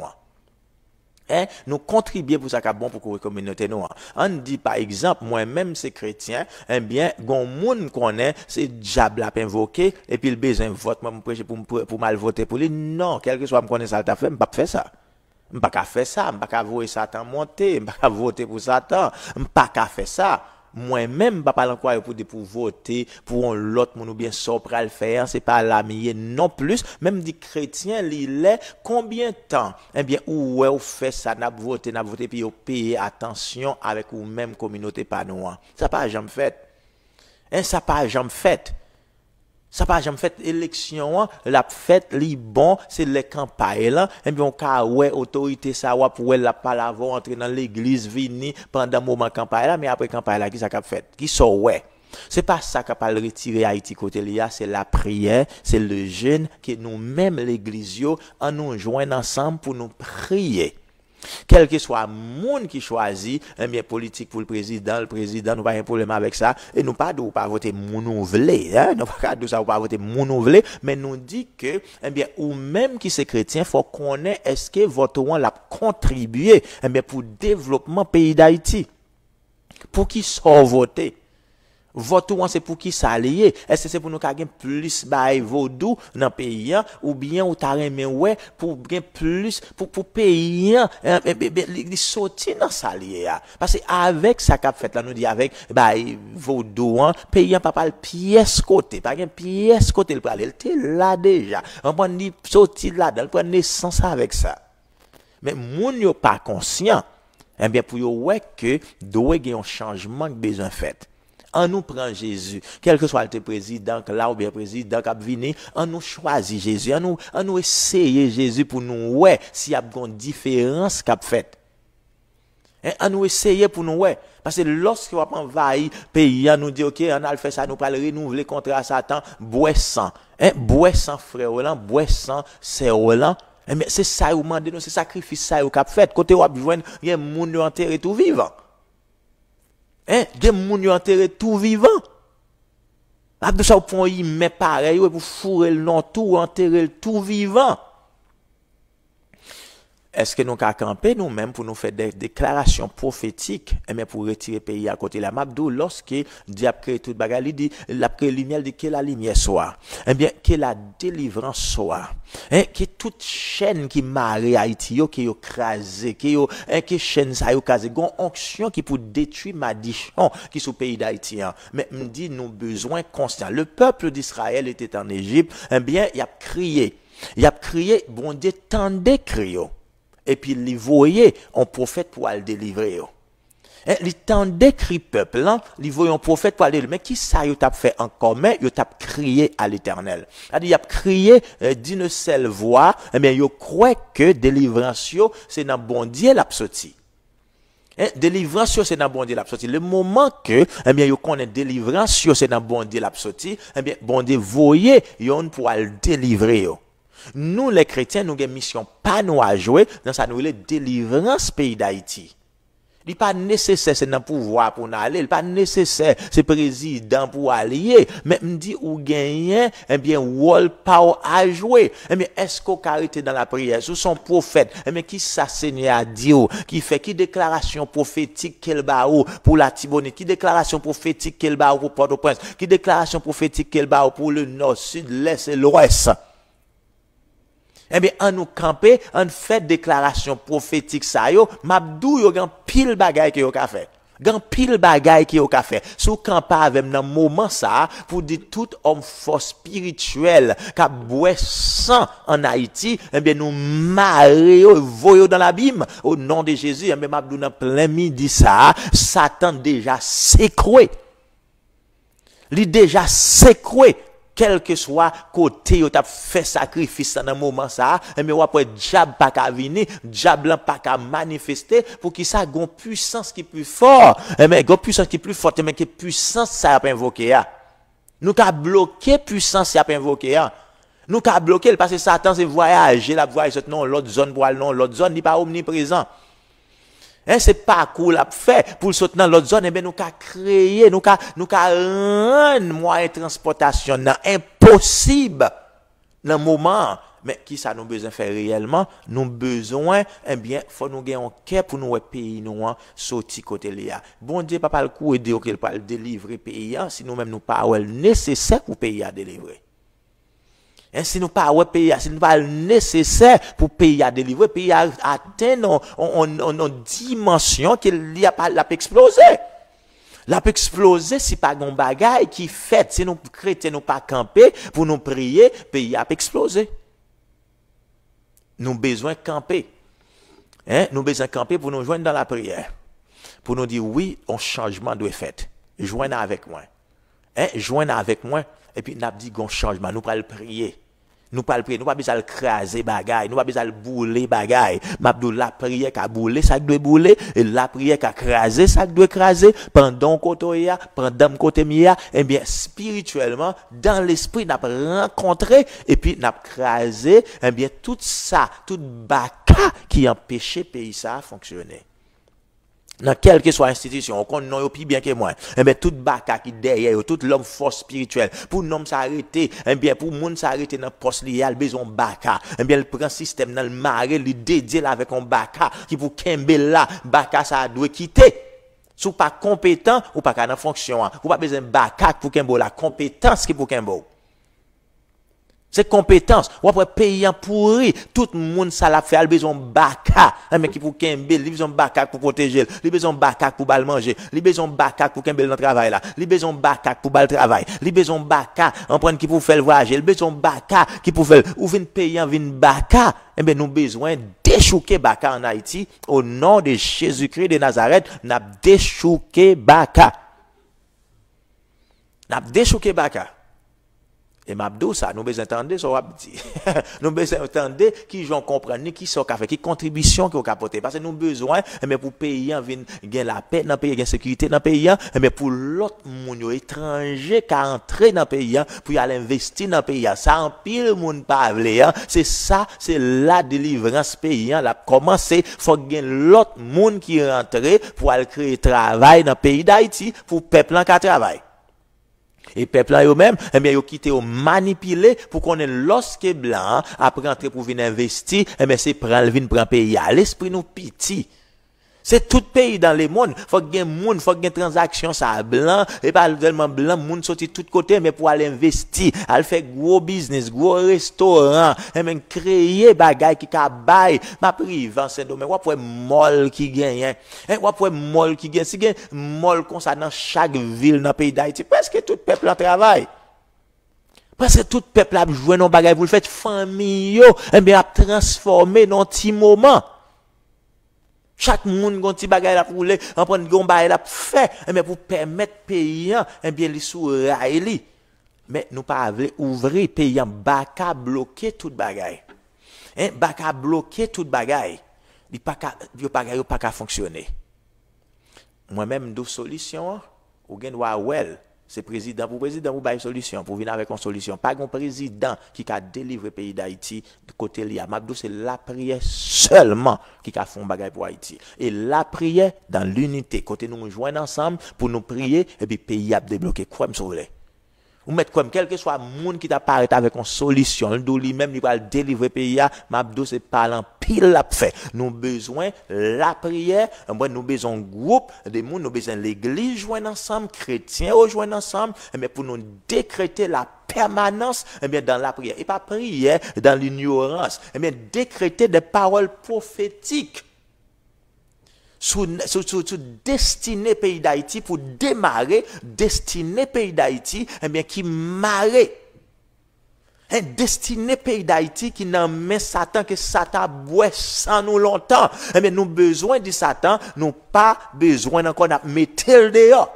nous contribuer pour ça bon pour communauté nous on dit par exemple moi même c'est chrétien eh bien gon monde connaît c'est diable a invoqué et puis le besoin vote moi prêcher pour mal voter pour lui non quel que soit me connaît ça t'a fait me pas faire ça m'pas faire ça m'pas voir Satan monter m'pas voter pour Satan m'pas faire ça moi-même pas encore pour voter pour l'autre moun ou bien sopra le faire c'est pas l'ami non plus même dit chrétien il est combien de temps eh bien ou fait ça n'a voté puis ou payer attention avec ou même communauté pas nous ça pas jamais fait ça pas jamais fait ça pas jamais fait élection la fête li bon c'est les campagnes là et bien on ka ouais autorité ça wa pour la pas la va entrer dans l'église vini pendant moment campagne là mais après campagne là qui ça qu'a fait qui sort ouais c'est pas ça qu'a pas retirer Haïti côté là c'est la prière c'est le jeûne que nous même l'église yo en nous joindre ensemble pour nous prier. Quel que soit monde qui choisit un bien politique pour le président nous pas un problème avec ça et nous pas pas voter moun vle nous pas de ça pas voter moun vle mais nous dit que eh bien ou même qui c'est chrétien faut connaître est-ce que votre l'a contribué eh bien pour développement pays d'Haïti pour qui sort voter vote c'est pour qui s'allier est-ce que c'est pour nous gagner plus bail vaudou dans pays ou bien ou ta remen ouais pour gagner plus pour pays les sortir dans s'allier parce que avec ça qu'a fait là nous dit avec bail vaudou pays pas pas pièce côté pas gain pièce côté le aller était là déjà on prend dit sortir là dans prendre naissance avec ça mais moun yo pas conscient eh bien pour yo ouais que doit gagner un changement que besoin fait. On nous prend Jésus, quel que soit le président, là ou bien président qui a venu, on nous choisit Jésus, on nous essayer Jésus pour nous ouais s'il y a une différence qu'a fait. On nous essayer pour nous ouais parce que lorsque on envahit pays, on nous dit OK, on a fait ça, nous pas renouveler contre Satan, bois sang frère Roland, bois sang c'est Roland. Mais c'est ça ou mandé nous, c'est sacrifice ça ou qu'a fait côté ou joindre il y a monde enterré tout vivant. Des moun yo enterré tout vivant. Abdou ça pour y met pareil pour fourrer le nom tout enterrer tout vivant. Est-ce que nous avons campé nous-mêmes pour nous faire des déclarations prophétiques mais pour retirer le pays à côté la Mabdou lorsque Dieu a créé toute bagarre il dit la créé lumière dit que la lumière soit eh bien que la délivrance soit que toute chaîne qui marre Haïti yo qui yo crasé que chaîne ça yo crasé gon onction qui pour détruire Madichon qui sous pays d'Haïti mais me dit nous besoin constant le peuple d'Israël était en Égypte eh bien il a crié bon Dieu tendait crier et puis il voyait un prophète pour le délivrer. Il tendait cri peuple, il voyait un prophète pour aller. Mais qui ça il t'a fait en commun? Il t'a crié à l'Éternel. Il a crié d'une seule voix. Eh bien, il croit que délivrance c'est dans bon Dieu l'absoti. Délivrance c'est dans bon Dieu l'absoti. Le moment que eh bien il connaît délivrance c'est dans bon Dieu l'absoti, eh bien bon Dieu voyait yon pour le délivrer. Nous les chrétiens nous avons une mission pas nous à jouer dans ça nous les délivrance pays d'Haïti. Il n'est pas nécessaire, c'est dans pouvoir pour nous aller. Il n'est pas nécessaire, c'est président pour aller. Mais me dit, ou gagner, eh bien, rôle power à jouer. Eh bien, est-ce qu'on a arrêté dans la prière? Sous son prophète, eh bien, qui s'assène à Dieu, qui fait, qui déclaration prophétique qu'elle bat pour la Tibonite, qui déclaration prophétique qu'elle bat pour Port-au-Prince, qui déclaration prophétique qu'elle bat pour le nord, sud, l'est et l'ouest. Eh bien, en nous camper, en fait déclaration prophétique ça yo, mabdou yo gan pile bagay ki yo ka fait. Gan pile bagay ki yo ka fait. Sou campa avec nan moment ça pour dire tout homme fort spirituel ka boit sang en Haïti, eh bien nous marrer yo voyo dans l'abîme au nom de Jésus. Eh bien mabdou nan plein midi ça, Satan déjà secoué. Li déjà secoué. Quel que soit côté où tu as fait sacrifice dans un moment ça, mais ou après diable pas qu'à venir, diable pas qu'à manifester pour qu'il ça gon puissance qui plus fort, mais gon puissance qui plus forte, mais que puissance ça a pas invoqué a. Nous qu'a bloqué puissance ça a pas invoqué a. Nous qu'a bloqué parce que Satan c'est voyager, la voyager non l'autre zone pour aller non l'autre zone n'est pas omniprésent. C'est pas cool à faire pour sauter dans l'autre zone, nous qu'a créer, nous qu'a rendre moyen de transportation impossible dans le moment. Mais qui ça nous besoin faire réellement? Nous besoin, eh bien, faut nous gagner un cœur pour nous pays nous sortir côté là. Bon Dieu, papa le coup aider qu'il pas délivrer pays si nous même nous pas nécessaire pour pays à délivrer. Si nous pas pays, si nous pas nécessaire pour pays à délivrer, pays à atteindre une dimension qu'il a pas exploser. La peut exploser si pas gon bagaille qui fait, si nous chrétiens nous pas camper pour nous prier, pays a exploser. Nous besoin camper. Nous besoin camper pour nous joindre dans la prière. Pour nous dire oui, un changement doit être fait. Joignez avec moi. Joignez avec moi. Et puis, nous avons dit qu'on changement, nous pas le prier. Nous pas le prier, nous pas besoin de craser bagaille, nous pas besoin de bouler bagaille. Mabdou la prière qu'a bouler, ça doit bouler, et la prière qu'a craser, ça doit craser. Pendant côté ya, pendant côté mia, eh bien, spirituellement, dans l'esprit, n'a rencontré, et puis n'a crasé, eh bien, tout ça, tout baka qui empêchait pays ça à fonctionner. Dans quelle que soit institution, on connaît plus bien que moi. Eh bien, tout baka qui derrière, tout l'homme force spirituelle, pour l'homme s'arrêter, eh bien, pour monde s'arrêter dans poste lié, il besoin baka. Eh bien, il prend système dans le maré, il dédié là avec un baka, qui pour kembe là, baka ça doit quitter. Si vous pas compétent, ou pas dans fonction, ou pas besoin baka pour kembe la compétence qui pour kembe. C'est compétence. Ou après pays en pourri, tout le monde ça l'a fait, il a besoin de baka, mais qui pour kembe, il a besoin de baka pour protéger, il a besoin de baka pour bal manger, il a besoin de baka pour kembe dans le travail là, il a besoin de baka pour bal travail, il a besoin de baka en prendre qui pour faire le voyage, il a besoin de baka qui pour faire ou vinn pays en vinn baka, eh ben nous besoin déchouquer baka en Haïti au nom de Jésus-Christ de Nazareth, n'a déchouquer baka. N'a déchouquer baka. Et m'abdou ça, nous besoin entendre ça va dit. Nous besoin entendre qui j'en comprendre qui sont fait qui contribution qui ont apporter parce que nous besoin mais pour pays en vinn gain la paix dans pays gain sécurité dans pays mais pour l'autre monde étranger qui entrer dans pays pour y aller investir dans pays ça en pile monde pas vle c'est ça c'est la délivrance pays la commencer faut gain l'autre monde qui rentrer pour aller créer travail dans pays d'Haïti pour peuple en qui travaille. Et peuple là eux-mêmes, eh bien, ils ont quitté, ils manipulé pour qu'on ait lorsque blanc, après entrer pour venir investir, eh bien, c'est prendre pays. L'esprit nous piti. C'est tout pays dans le monde. Faut qu'il y ait monde, faut qu'il y ait transaction, ça blanc, et pas tellement blanc, monde sorti de tous côtés, mais pour aller investir, aller faire gros business, gros restaurant, et même créer bagay qui ka bay, ma prive en Saint-Domingue, ou après mall qui gagne, ou après mall qui gagne, si gagne mall comme ça dans chaque ville dans le pays d'Haïti, presque tout peuple en travail. Parce que tout peuple a joué dans bagay pour le faire famille, et bien a transformé dans un petit moment. Chaque monde gon ti bagay la pour les en prendre gon bagay la fait mais pour permettre paysan bien li sou rail li mais nous pas vle ouvrir paysan baka bloquer toute bagay baka bloquer toute bagay li pas ka fonctionner moi même do solution ou gen wa well C'est président pour bailler solution, pour venir avec une solution. Pas un président qui a délivré le pays d'Haïti de côté lié. Mabdou, c'est la prière seulement qui a fait un bagage pour Haïti. Et la prière dans l'unité, côté nous joindre ensemble pour nous prier et puis le pays a débloqué. Quoi me sauver? Ou mettre comme quel que soit le monde qui t'apparaît avec une solution, lui-même il va délivrer le pays, Mabdou c'est parlant pile la fait. Nous besoin la prière, nous besoin un groupe de monde, nous besoin l'église joindre ensemble, chrétiens joindre ensemble, mais pour nous décréter la permanence dans la prière. Et pas prière dans l'ignorance, mais décréter des paroles prophétiques. Sous destiné pays d'Haïti pour démarrer destiné pays d'Haïti qui marre un destiné pays d'Haïti qui n'en met Satan que Satan boit sans nous longtemps nous besoin de Satan nous pas besoin encore de mettre le dehors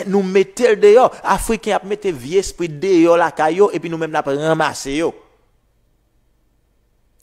nous mettons le dehors africain a mettre vieux esprit dehors la caillou et puis nous même n'a ramasser yo.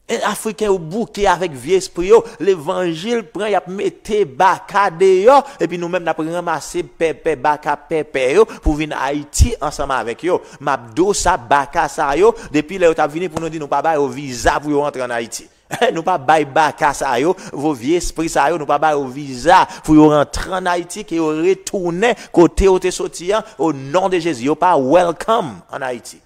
Un Africain au bouquet avec vieux esprit, l'évangile prend, y a mette baka dehors, et puis nous-mêmes, nous ramasser pépé, baka, pépé, pour venir à Haïti ensemble avec yo. Mabdo sa, baka sa yo, depuis là, t'as venu pour nous dire, nous pas bail au visa pour rentrer en Haïti. Nous pas bail baka sa yo, vos vieux esprits sa yo, nous pas bail au visa pour rentrer en Haïti, qui retourner côté où t'es sorti, au nom de Jésus. Yo pas welcome en Haïti.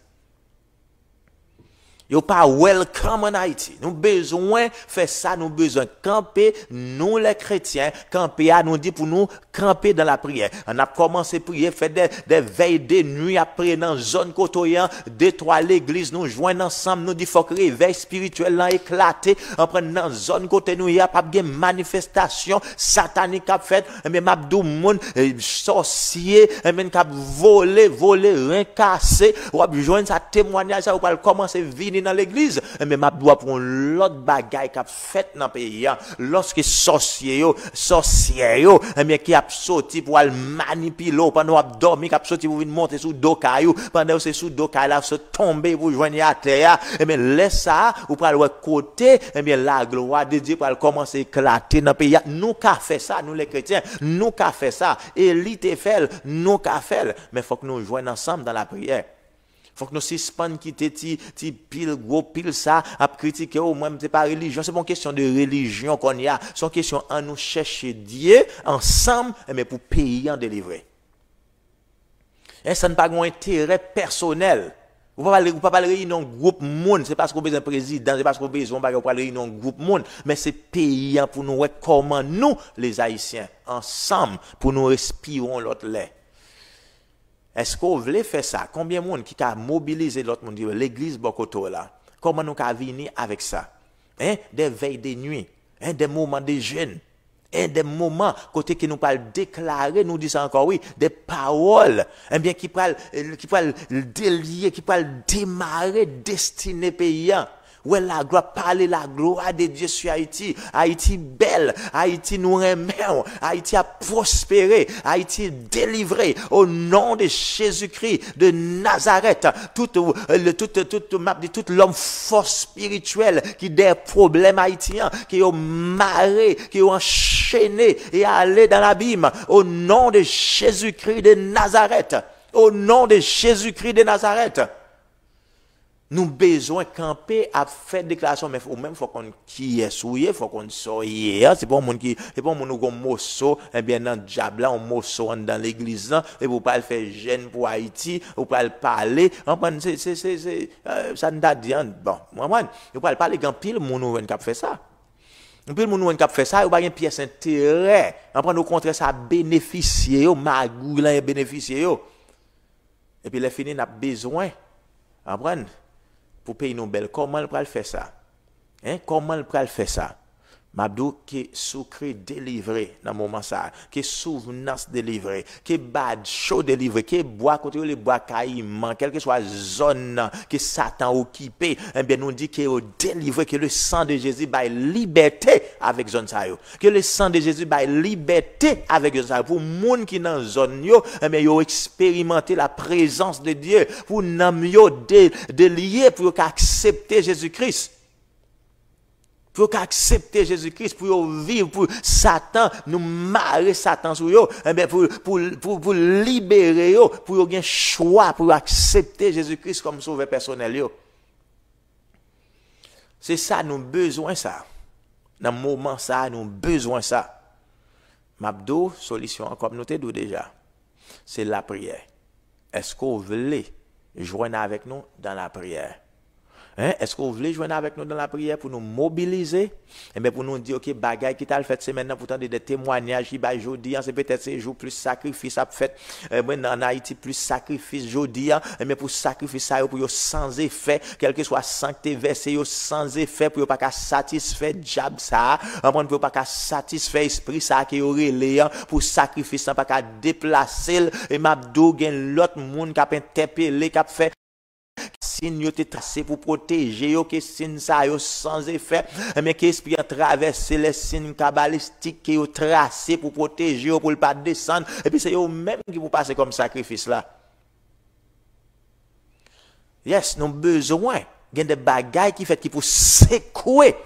Yo pas welcome en Haïti. Nous besoin faire ça, nous besoin camper, nous les chrétiens, camper à nous dit pour nous camper dans la prière. On a commencé à prier, faire des veilles de nuit après dans zone côtoyant, détruire l'église, nous joindre ensemble, nous dit faut que réveil spirituel là éclaté, en prenant dans zone côté nous y a pas de manifestation satanique a fait, mais mabdou moun sorcier, mais cap voler, rien casser, ou joindre ça témoignage ça ou pas commencer venir dans l'église mais m'a doit pour l'autre bagaille qu'a fait dans le pays lorsque sorcier mais qui a sorti pour aller manipuler pendant a dormi qui a sorti pour venir monter sous dos caillou pendant c'est sous dos caillou là se tomber pour joindre à terre mais laisse ça ou pour aller côté la gloire de Dieu pour commencer à éclater dans le pays nous qu'a fait ça nous les chrétiens nous qu'a fait ça élite fait nous qu'a fait mais faut que nous joignons ensemble dans la prière. Faut que nous suspendons quitter ti pile gros pile ça à critiquer au moins c'est pas religion c'est pas une question de religion qu'on y a c'est une question à nous chercher Dieu ensemble mais pour payer en délivrer et ça n'a pas un intérêt personnel vous pas parler réunion groupe monde c'est parce qu'on besoin président c'est parce qu'on besoin pas parler réunion groupe monde mais c'est payant pour nous comment nous les haïtiens ensemble pour nous respirons l'autre lait. Est-ce qu'on veut faire ça? Combien de monde qui a mobilisé l'autre monde, l'église Bokoto là? Comment nous avons venir avec ça? Des veilles de nuit, des moments de jeûne, des moments côté qui nous parle déclarer, nous disons encore oui, des paroles, qui parlent délier, qui parlent démarrer, destiné paysan. Ouais, la gloire, parler la gloire de Dieu sur Haïti. Haïti belle. Haïti nous remet. Haïti a prospéré. Haïti délivré. Au nom de Jésus-Christ de Nazareth. Tout l'homme fort spirituel qui des problèmes haïtiens, qui ont marré, qui ont enchaîné et allé dans l'abîme. Au nom de Jésus-Christ de Nazareth. Au nom de Jésus-Christ de Nazareth. Nous besoin camper à faire déclaration mais même faut qu'on qui est souillé faut qu'on soyez c'est pas un monde qui c'est pas un monde comme mosso bien dans diable là on mosso dans l'église là et vous pas le faire jeune pour Haïti ou pas le parler c'est ça n'a dit bon moi vous pas parler grand pile monde qui fait ça pile monde qui fait ça ou pas une pièce intérêt en prendre au contraire ça bénéficier au magou là bénéficier et puis les fini n'a besoin apprendre pour payer nos belles. Comment elle peut faire ça? Comment elle peut faire ça? Mabdou qui soucré délivré dans le moment ça, qui souvenance délivré, qui bad chaud délivré, qui bois côté les bois caïman, quelle que soit zone que Satan occupé, bien nous dit que délivré que le sang de Jésus bail liberté avec zone ça yo. Que le sang de Jésus bail liberté avec zone ça pour monde qui dans zone yo, mais yo expérimenter la présence de Dieu pour nam yo délier pour accepter Jésus-Christ. Pour accepter Jésus-Christ, pour vivre, pour Satan, nous marrer Satan sur eux, eh bien, pour libérer eux, pour avoir un choix, pour accepter Jésus-Christ comme sauveur personnel. Yo. C'est ça, nous besoin ça. Dans le moment ça, nous besoin ça. Mabdo, solution, comme nous t'ai dit déjà, c'est la prière. Est-ce que vous voulez joindre avec nous dans la prière? Hein? Est-ce que vous voulez joindre avec nous dans la prière pour nous mobiliser? Et bien pour nous dire, ok, bagaille qui t'a fait, c'est maintenant pour tendre des témoignages qui va aujourd'hui, c'est peut-être ces jours plus sacrifice à fait. En Haïti, plus sacrifice aujourd'hui, mais pour sacrifice ça, pour sans effet, quel que soit sancté versé, sans effet, pour pas satisfaire diable ça, pour pas satisfaire esprit ça qui aurait les pour sacrifice ça, pas déplacer, et m'abdou gen l'autre monde qui a interpellé, qui a fait signe yo te tracé pour protéger yo que signe ça yo sans effet mais que esprit a traversé les signes cabalistiques qui yo tracé pour protéger yo pour pas descendre et puis c'est yo même qui vous passer comme sacrifice là. Yes, nous besoin gen des bagailles qui fait qui pour secouer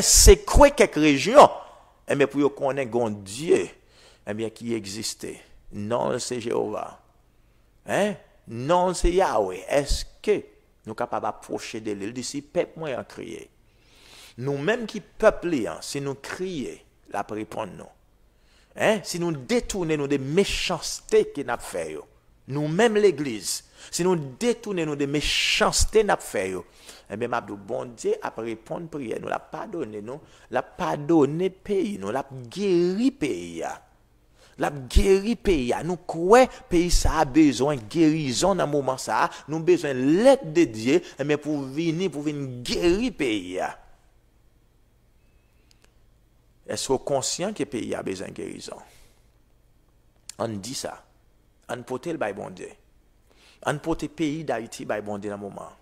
secouer quelques régions mais pour yo connaître gon Dieu bien qui existait. Non, c'est Jéhovah. Non, c'est Yahweh. Est-ce que nous sommes capables d'approcher de l'île d'ici, peuple moi en crier. Nous-mêmes qui peuple, si nous crions, la répondre nous. Si nous détournons nous des méchancetés que nous avons fait, nous-mêmes l'église, si nous détournons nous des méchancetés que nous avons fait, eh bien, Mabdou, bon Dieu, après répondre prière, nous l'a pardonné, nous l'a pardonné pays, nous l'a guéri pays. La guéri pays, nous croyons pays ça a besoin de guérison dans le moment ça, nous avons besoin de l'aide de Dieu, mais pour venir guérir pays. Est-ce que vous êtes conscient que le pays a besoin de guérison? On dit ça. On porte le bon Dieu. On porte le pays d'Haïti by bon Dieu dans le moment.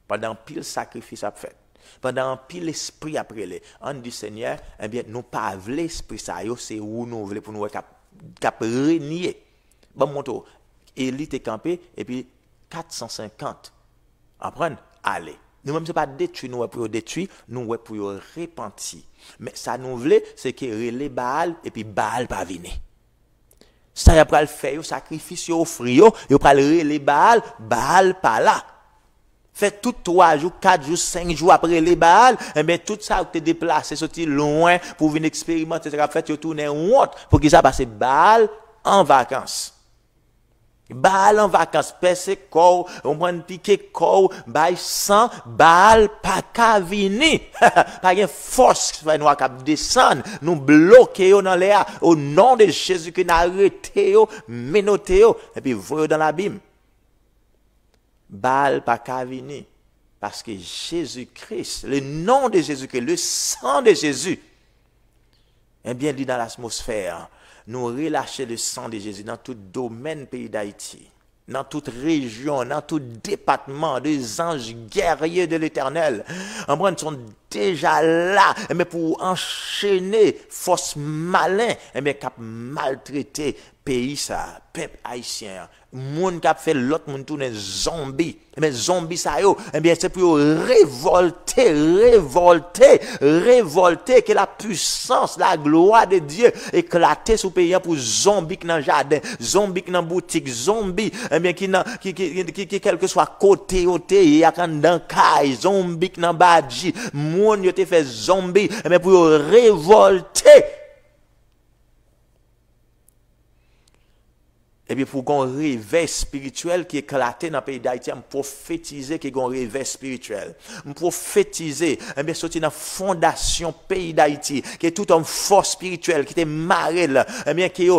Pendant pile sacrifice à fait. Pendant pile esprit après les. On dit Seigneur, eh bien nous pas l'esprit ça c'est où nous voulons pour nous cap régner. Bon monto, élite est campé et puis 450. Apprendre aller. Nous même c'est pas détruire nous pour détruire, nous pour repentir. Mais ça nous voulait c'est que relé Baal et puis Baal pas venir. Ça y a pas le faire sacrifice offrir yo pas relé Baal, Baal pas là. Fait tout 3 jours, 4 jours, 5 jours après les Baal, et bien tout ça vous te déplacé, sorti loin pour venir expérimenter, ça fait tourner honte pour que ça passe Baal en vacances. Baal en vacances, percer corps, on prend piquer corps, bail sang, Baal pas qu'à venir. Pas une force qui va nous descendre, nous bloquer dans l'air au nom de Jésus qui n'a arrêté, menoté, et puis voyez dans l'abîme. Baal pas qu'à venir. Parce que Jésus-Christ, le nom de Jésus-Christ, le sang de Jésus, eh bien, lui dans l'atmosphère, nous relâcher le sang de Jésus dans tout domaine pays d'Haïti, dans toute région, dans tout département, des anges guerriers de l'Éternel. En bref, sont déjà là, mais pour enchaîner force malin, mais cap maltraiter pays ça, peuple haïtien, monde qui a fait l'autre monde tourner zombie, mais zombie ça yo, eh bien c'est pour révolter que la puissance, la gloire de Dieu éclater sous pays pour zombie qui dans jardin, zombie qui dans boutique, zombie eh bien qui quel que soit côté y a quand dans caille, zombie qui dans badji, monde yo te fait zombie, eh bien pour révolter. Et puis pour qu'on réveil spirituel qui éclaté dans le pays d'Haïti, on prophétiser qu'il y a un réveil spirituel. On prophétiser, et bien sorti dans la fondation pays d'Haïti, qui est tout en force spirituelle, qui était marré là, et bien qui est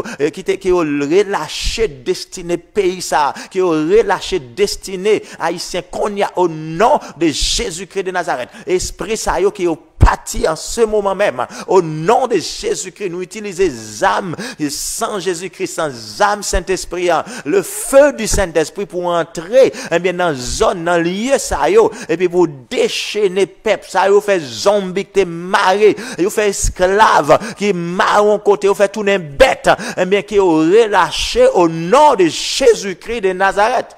relâché destiné pays ça, qui est relâché destiné haïtien qu'on y a au nom de Jésus-Christ de Nazareth. Esprit ça yo qui est parti en ce moment même, au nom de Jésus-Christ, nous utilisons les âmes sans Jésus-Christ, sans âme Saint-Esprit, le feu du Saint-Esprit pour entrer, eh bien, dans zone, dans lieu, ça yo, et puis pour déchaîner peuple, ça yo fait zombie qui te maré, yo fait esclave, qui marron côté, yo fait tourner bête, eh bien, qui est relâché au nom de Jésus-Christ de Nazareth.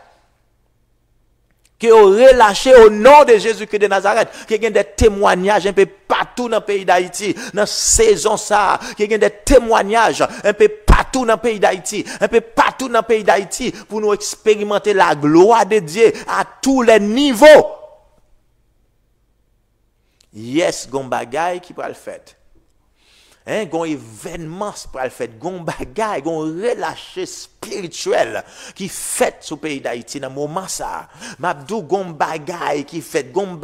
qui ont relâché au nom de Jésus-Christ de Nazareth, qui ont des témoignages un peu partout dans le pays d'Haïti, dans la saison ça, qui ont des témoignages un peu partout dans le pays d'Haïti, un peu partout dans le pays d'Haïti, pour nous expérimenter la gloire de Dieu à tous les niveaux. Yes, gon bagay qui peut le faire. Hein, gon événement pour le faire, gon bagay, gon relâché spirituel qui fait sur le pays d'Haïti dans moment ça. M'abdou gon bagay qui fait, gon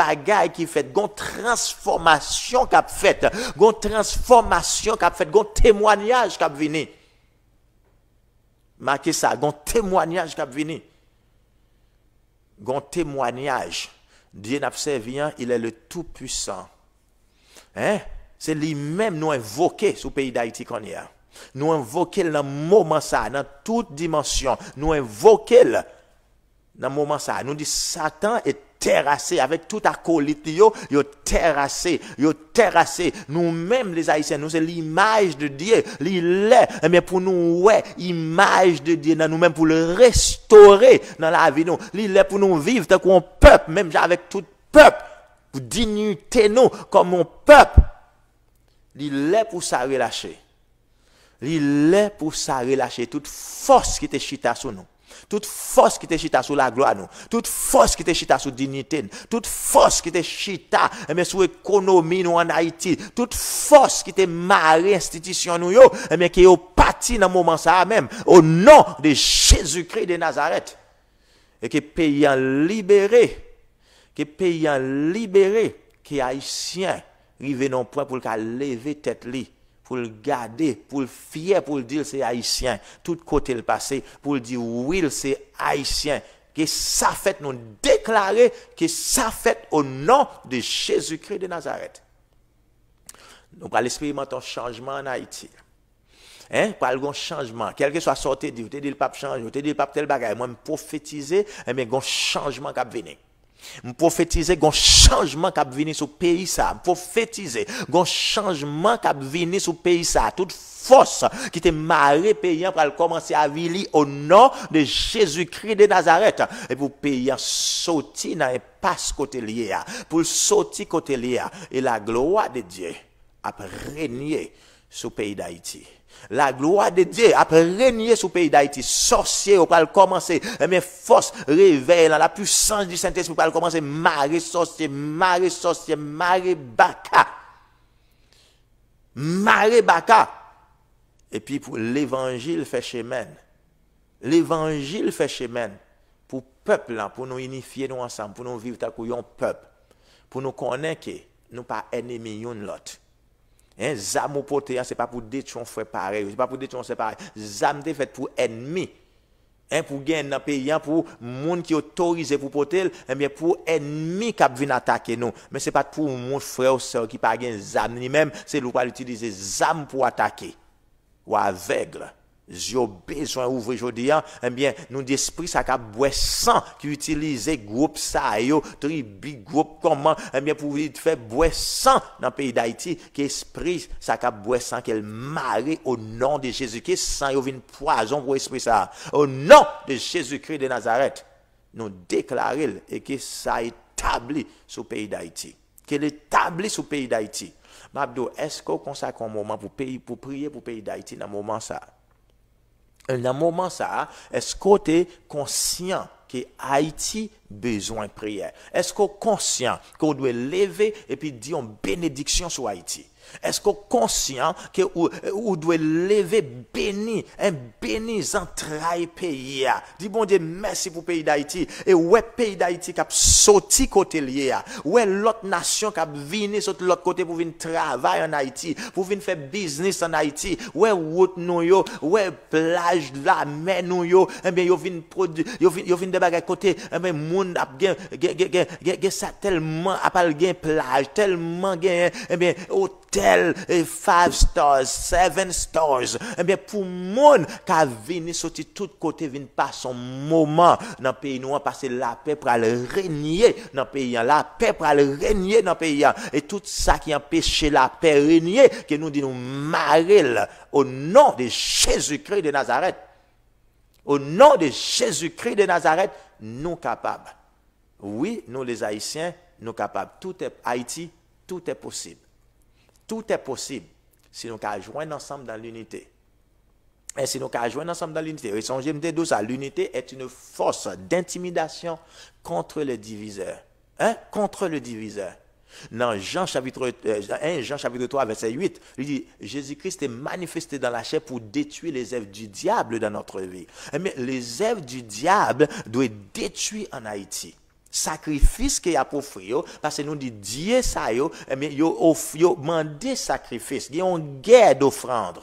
transformation qu'a fait, gon transformation qu'a fait, gon témoignage qu'a venu. Marquez ça, gon témoignage qu'a venu. Gon témoignage. Dieu n'a servi, il est le tout-puissant. Hein? C'est lui-même nous invoquer sur le pays d'Haïti qu'on y a. Nous invoquer dans le moment ça, dans toute dimension. Nous invoquer dans le moment ça. Nous dit Satan est terrassé avec tout acolyte yo terrassé. Nous-mêmes les Haïtiens, nous c'est l'image de Dieu, l'est. Mais pour nous ouais, image de Dieu dans nous-mêmes pour le restaurer dans la vie nous. L'est pour nous vivre tant qu'on peuple, même avec tout peuple, pour dignité nous comme mon peuple. L'est pour ça relâcher. L'est pour ça relâcher toute force qui te chita sur nous. Toute force qui te chita sur la gloire nous, toute force qui te chita sur dignité, toute force qui te chita mais sur l'économie nous en Haïti, toute force qui te marre institution nous yo, mais qui est parti dans moment ça même au nom de Jésus-Christ de Nazareth et que pays en libéré, qui haïtien rive non point pour le lever tête li. Pour le garder, pour le fier, pour le dire c'est haïtien. Tout côté le passé, pour le dire oui, c'est haïtien. Que ça fait nous déclarer que ça fait au nom de Jésus-Christ de Nazareth. Nous allons expérimenter un changement en Haïti. Hein, par un changement, quel que soit sorti, vous te dit le pape change, vous te dit le pape tel bagage, moi me prophétiser, mais un changement qui va venir. Je prophétiser un changement qui va venir sur le pays ça. Prophétiser un changement qui va venir sur le pays ça. Toute force qui te marre payant pour commencer à vivre au nom de Jésus-Christ de Nazareth. Et pour payant sortir dans un passe côté lié. Pour sortir côté lié. Et la gloire de Dieu a régné sur le pays d'Haïti. La gloire de Dieu a régné sur le pays d'Haïti. Sorcier, on va commencer. Mais force, réveil, la puissance du Saint-Esprit, on va commencer. Maré sorcier, maré baka. Maré baka. Et puis pour l'évangile fait chemin. L'évangile fait chemin. Pour le peuple, pour nous unifier nous ensemble, pour nous vivre un peuple. Pour nous connaître que nous pas ennemis l'un l'autre. Zam ou pote, c'est pas pour détruire un frère pareil, c'est pas pour détruire un frère pareil. Zam te fait pour ennemi. Pour gagner dans pays, pour monde qui autorisé pour poter, bien pour ennemi qui vient attaquer nous. Mais c'est pas pour mon frère ou soeur qui pas gain zam ni même, c'est lui qui utiliser zam pour attaquer. Ou aveugle. J'ai besoin d'ouvrir aujourd'hui, bien, nous d'esprit, ça a boire sang qui utilise groupe ça, tribu, groupe comment, bien, pour faire boire sang dans le pays d'Haïti, qui esprit, ça a boire sang, qu'elle marie au nom de Jésus-Christ, sans y une poison pour esprit ça. Au nom de Jésus-Christ de Nazareth, nous déclarons et que ça établit sur le pays d'Haïti. Qu'elle établit sur le pays d'Haïti. Mabdo, est-ce qu'on consacre un moment pour prier pour le pays d'Haïti dans ce moment ça? Dans ce moment ça, est-ce que tu es conscient que Haïti a besoin de prière? Est-ce que tu es conscient qu'on doit lever et puis dire une bénédiction sur Haïti? Est-ce que tu es conscient qu'on doit lever béni, un béni entrailles pays? Dis bon Dieu, merci pour le pays d'Haïti. Et ouais, pays d'Haïti qui a sorti côté lié. Ouais, l'autre nation qui a venu sur l'autre côté pour venir travailler en Haïti, pour venir faire business en Haïti. Ouais, route nous yo, ouais, plage la mer nous yo. Eh bien, yo vinn produire, yo vinn de bagay côté. Eh bien, monde a gen ça tellement a pas gen plage, tellement gen, eh bien, hôtel 5 stars, 7 stars. Eh bien, pour monde qui a venu sortir tout côté, vinn passer son moment dans le pays nous, parce que la paix pour régner dans le pays, la paix pour régner dans le pays, et tout ça qui empêche la paix régner, que nous disons marrer au nom de Jésus-Christ de Nazareth. Au nom de Jésus-Christ de Nazareth, nous capables Oui, nous les Haïtiens, nous sommes capables. Haïti, tout est possible. Tout est possible si nous pouvons joindre ensemble dans l'unité. Et si nous pouvons joindre ensemble dans l'unité, et songez me ça, l'unité est une force d'intimidation contre le diviseur. Contre le diviseur. Dans Jean chapitre 3, verset 8, il dit, Jésus-Christ est manifesté dans la chair pour détruire les œuvres du diable dans notre vie. Mais les œuvres du diable doivent être détruites en Haïti. Sacrifice qu'il y a pour offrir, parce que nous dit Dieu ça yo, mais yo mandé sacrifice, il y a une guerre d'offrande.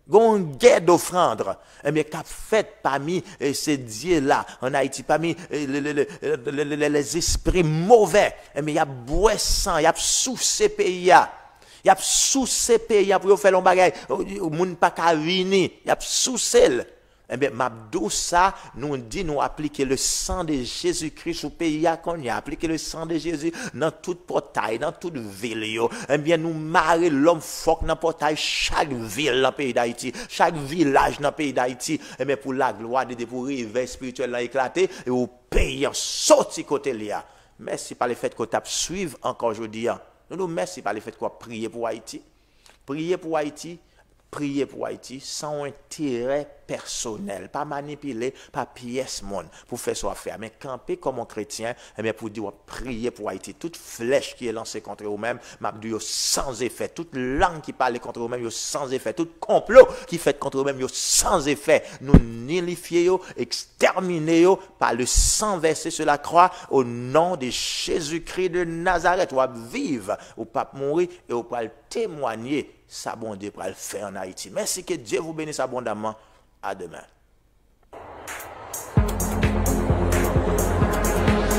Une guerre d'offrande, mais qu'a fait parmi ces dieux-là en Haïti, parmi les esprits mauvais, mais il y a bois sang, il y a sous ces pays, il y a sous ces pays pour faire un bagage, moun pas ka vini, il y a sous celle. Eh bien, Mabdou, ça, nous dit, nous appliquer le sang de Jésus-Christ au pays qu'on y a, appliquer le sang de Jésus dans toute portail, dans toute ville. Eh bien, nous marrer l'homme fort dans portail chaque ville dans le pays d'Haïti, chaque village dans le pays d'Haïti. Eh bien, pour la gloire de Dieu, pour réveil spirituel éclaté, et au pays en sorti côté là. Merci par le fait qu'on tape suivre encore aujourd'hui. Nous merci par le fait qu'on prier pour Haïti. Prier pour Haïti. Prier pour Haïti sans intérêt personnel, pas manipulé, pas pièce monde pour faire soit faire, mais camper comme un chrétien, mais pour dire prier pour Haïti. Toute flèche qui est lancée contre eux-mêmes, m'a dit sans effet. Toute langue qui parle contre eux-mêmes, sans effet. Tout complot qui fait contre eux-mêmes, sans effet. Nous nullifions, exterminons par le sang versé sur la croix au nom de Jésus-Christ de Nazareth. On va vivre, on va mourir et on va témoigner. Ça bon Dieu pour le faire en Haïti. Merci, que Dieu vous bénisse abondamment. À demain.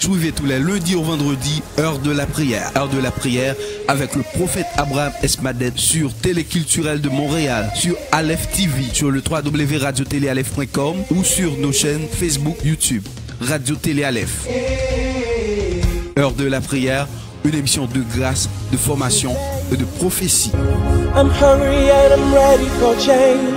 Suivez tous les lundis au vendredi, heure de la prière. Heure de la prière avec le prophète Abraham Esmaded sur Téléculturel de Montréal, sur Aleph TV, sur le www.radiotéléaleph.com ou sur nos chaînes Facebook, YouTube. Radio Télé Aleph. Heure de la prière, une émission de grâce, de formation et de prophétie. I'm hungry and I'm ready for change.